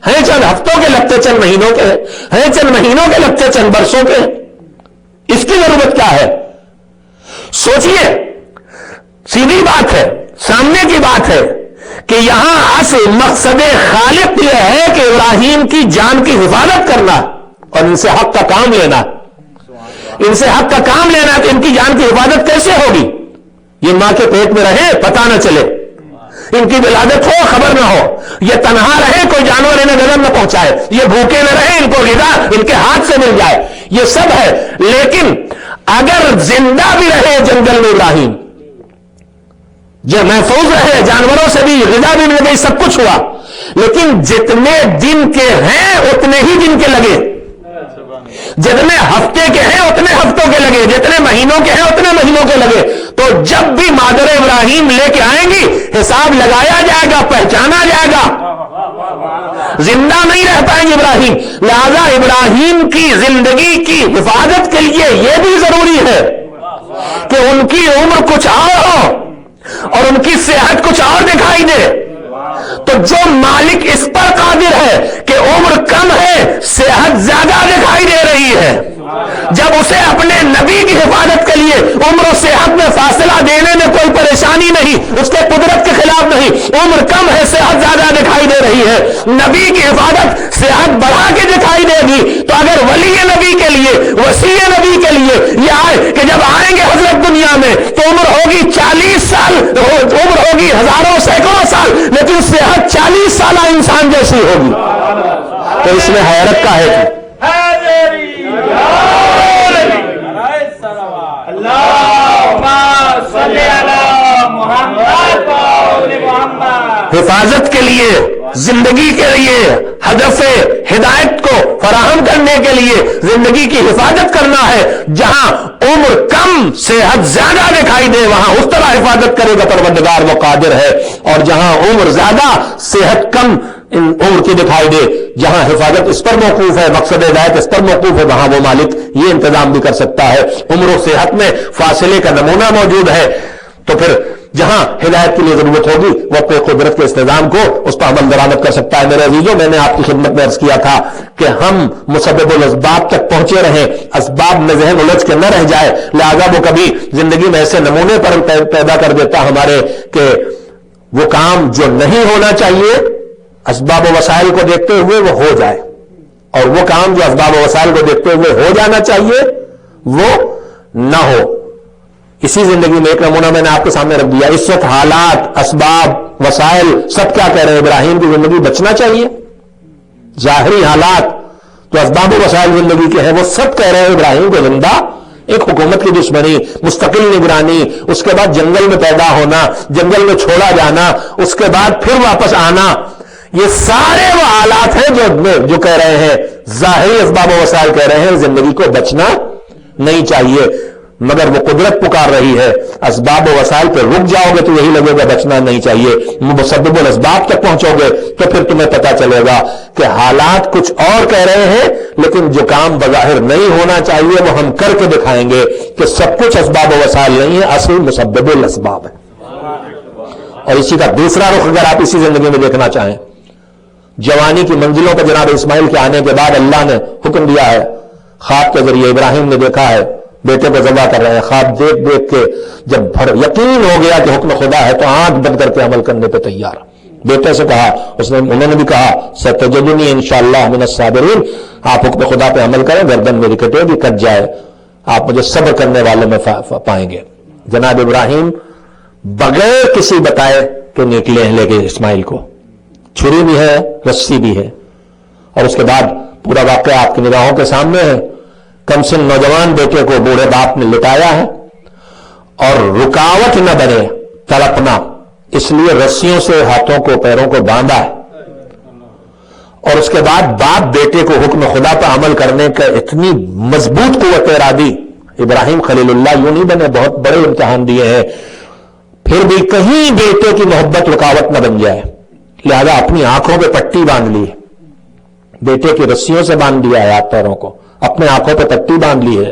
ہیں چند ہفتوں کے لگتے چند مہینوں کے ہیں چند مہینوں کے لگتے چند برسوں کے، اس کی ضرورت کیا ہے؟ سوچئے، سیدھی بات ہے، سامنے کی بات ہے کہ یہاں اصل مقصد خالق یہ ہے کہ ابراہیم کی جان کی حفاظت کرنا اور ان سے حق کا کام لینا، ان سے حق کا کام لینا کہ ان کی جان کی حفاظت کیسے ہوگی؟ یہ ماں کے پیٹ میں رہے پتہ نہ چلے، ان کی ولادت ہو خبر نہ ہو، یہ تنہا رہے کوئی جانور انہیں نظر نہ پہنچائے، یہ بھوکے نہ رہے ان کو غذا ان کے ہاتھ سے مل جائے، یہ سب ہے۔ لیکن اگر زندہ بھی رہے جنگل میں ابراہیم، جو محفوظ رہے، جانوروں سے بھی غذا بھی مل گئی، سب کچھ ہوا، لیکن جتنے دن کے ہیں اتنے ہی دن کے لگے، جتنے ہفتے کے ہیں اتنے ہفتوں کے لگے، جتنے مہینوں کے ہیں اتنے مہینوں کے لگے۔ تو جب بھی مادر ابراہیم لے کے آئیں گی حساب لگایا جائے گا، پہچانا جائے گا، زندہ نہیں رہ پائیں گے ابراہیم۔ لہذا ابراہیم کی زندگی کی حفاظت کے لیے یہ بھی ضروری ہے کہ ان کی عمر کچھ اور ہو اور ان کی صحت کچھ اور دکھائی دے۔ تو جو مالک اس پر قادر ہے کہ عمر کم ہے، صحت زیادہ دکھائی دے رہی ہے، جب اسے اپنے نبی کی حفاظت کے لیے عمر و صحت میں فاصلہ دینے میں کوئی پریشانی نہیں، اس کے قدرت کے خلاف نہیں، عمر کم ہے صحت زیادہ دکھائی دے رہی ہے، نبی کی حفاظت صحت بڑھا کے دکھائی دے گی۔ تو اگر ولی نبی کے لیے، وسیع نبی کے لیے یہ آئے کہ جب آئیں گے حضرت دنیا میں تو عمر ہوگی 40 سال، عمر ہوگی ہزاروں سینکڑوں سال، لیکن صحت 40 سالہ انسان جیسی ہوگی، تو اس میں حیرت کا ہے کہ حفاظت کے لیے، زندگی کے لیے، ہدف ہدایت کو فراہم کرنے کے لیے زندگی کی حفاظت کرنا ہے۔ جہاں عمر کم صحت زیادہ دکھائی دے وہاں اس طرح حفاظت کرے گا پروردگار، وہ قادر ہے، اور جہاں عمر زیادہ صحت کم عمر کی دکھائی دے، جہاں حفاظت اس پر موقوف ہے، مقصد ہدایت اس پر موقوف ہے، وہاں وہ مالک یہ انتظام بھی کر سکتا ہے۔ عمر و صحت میں فاصلے کا نمونہ موجود ہے، تو پھر جہاں ہدایت کے لیے ضرورت ہوگی وہ اپنے قدرت کے اس نظام کو اس پر عمل درآمد کر سکتا ہے۔ میرے عزیزوں، میں نے آپ کی خدمت میں عرض کیا تھا کہ ہم مسبب الاسباب تک پہنچے رہیں، اسباب میں ذہن الجھ کے نہ رہ جائے، لہذا وہ کبھی زندگی میں ایسے نمونے پر پیدا کر دیتا ہمارے کہ وہ کام جو نہیں ہونا چاہیے اسباب و وسائل کو دیکھتے ہوئے وہ ہو جائے، اور وہ کام جو اسباب و وسائل کو دیکھتے ہوئے ہو جانا چاہیے وہ نہ ہو۔ اسی زندگی میں ایک نمونہ میں نے آپ کے سامنے رکھ دیا، اس وقت حالات، اسباب، وسائل سب کیا کہہ رہے ہیں؟ ابراہیم کی زندگی بچنا چاہیے۔ ظاہری حالات جو اسباب و وسائل زندگی کے ہیں وہ سب کہہ رہے ہیں ابراہیم کو زندہ، ایک حکومت کی دشمنی، مستقل نگرانی، اس کے بعد جنگل میں پیدا ہونا، جنگل میں چھوڑا جانا، اس کے بعد پھر واپس آنا، یہ سارے وہ حالات ہیں جو کہہ رہے ہیں، ظاہری اسباب و وسائل کہہ رہے ہیں زندگی کو بچنا نہیں چاہیے، مگر وہ قدرت پکار رہی ہے اسباب و وسائل پہ رک جاؤ گے تو یہی لگے گا بچنا نہیں چاہیے، مسبب الاسباب تک پہنچو گے تو پھر تمہیں پتہ چلے گا کہ حالات کچھ اور کہہ رہے ہیں، لیکن جو کام بظاہر نہیں ہونا چاہیے وہ ہم کر کے دکھائیں گے کہ سب کچھ اسباب و وسائل نہیں ہے، اصل مسبب الاسباب ہے۔ اور اسی کا دوسرا رخ اگر آپ اسی زندگی میں دیکھنا چاہیں، جوانی کی منزلوں پر جناب اسماعیل کے آنے کے بعد اللہ نے حکم دیا ہے، خواب کے ذریعے ابراہیم نے دیکھا ہے بیٹے کو ذبح کر رہے ہیں، خواب دیکھ دیکھ کے جب یقین ہو گیا کہ حکم خدا ہے تو آنکھ بند کر کے عمل کرنے پہ تیار۔ بیٹے سے کہا، انہوں نے بھی کہا ستجدنی انشاءاللہ من الصابرین، آپ حکم خدا پہ عمل کریں، گردن میری کٹے گی، کٹ جائے، آپ مجھے صبر کرنے والوں میں پائیں گے۔ جناب ابراہیم بغیر کسی بتائے کہ نکلے ہیں لے کے اسماعیل کو، چھری بھی ہے رسی بھی ہے، اور اس کے بعد پورا واقعہ آپ کی نگاہوں کے سامنے ہے۔ کم سن نوجوان بیٹے کو بوڑھے باپ نے لٹایا ہے، اور رکاوٹ نہ بنے تڑپنا، اس لیے رسیوں سے ہاتھوں کو پیروں کو باندھا ہے، اور اس کے بعد باپ بیٹے کو حکم خدا پر عمل کرنے کا اتنی مضبوط قوت ارادی، ابراہیم خلیل اللہ یوں نہیں بنے، بہت بڑے امتحان دیے ہیں، پھر بھی کہیں بیٹے کی محبت رکاوٹ نہ بن جائے، لہذا اپنی آنکھوں پہ پٹی باندھ لی، بیٹے کی رسیوں سے باندھ دیا ہے ہاتھ پیروں کو، اپنے آنکھوں پہ پٹی باندھ لی ہے،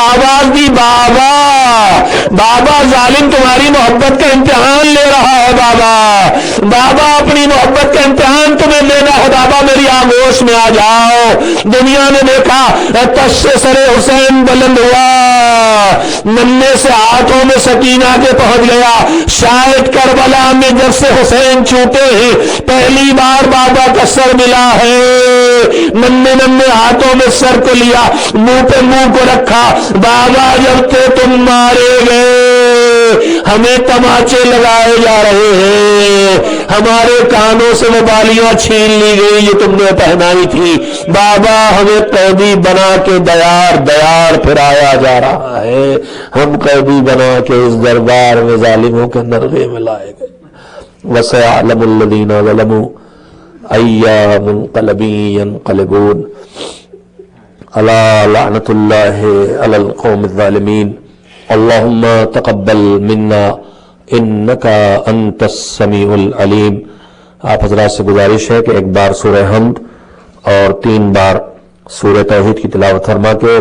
آواز دی بابا بابا ظالم تمہاری محبت کا امتحان لے رہا ہے بابا بابا اپنی محبت کا امتحان تمہیں لینا ہے بابا میری آگوش میں آ جاؤ دنیا نے دیکھا تش سے سر حسین بلند ہوا ننے سے ہاتھوں میں سکینہ کے پہنچ گیا شاید کربلا میں جب سے حسین چھوٹے ہیں پہلی بار بابا کا سر ملا ہے ننے ننے ہاتھوں میں سر کو لیا منہ پہ منہ کو رکھا بابا جب تھے تم مارے گئے ہمیں تماچے لگائے جا رہے ہیں ہمارے کانوں سے وہ بالیاں چھین لی گئی جو تم نے پہنائی تھی بابا ہمیں قیدی بنا کے دیار پھرایا جا رہا ہے ہم قیدی بنا کے اس دربار میں ظالموں کے نرغے میں لائے گئے وَسَيَعْلَمُ الَّذِينَ ظَلَمُوا أَيَّ مُنقَلَبٍ يَنقَلِبُونَ أَلَا لَعْنَةُ اللَّهِ عَلَى الْقَوْمِ الظَّالِمِينَ اللهم تقبل منا انك انت السميع العليم. آپ حضرات سے گزارش ہے کہ ایک بار سورہ حمد اور 3 بار سورہ توحید کی تلاوت فرما کے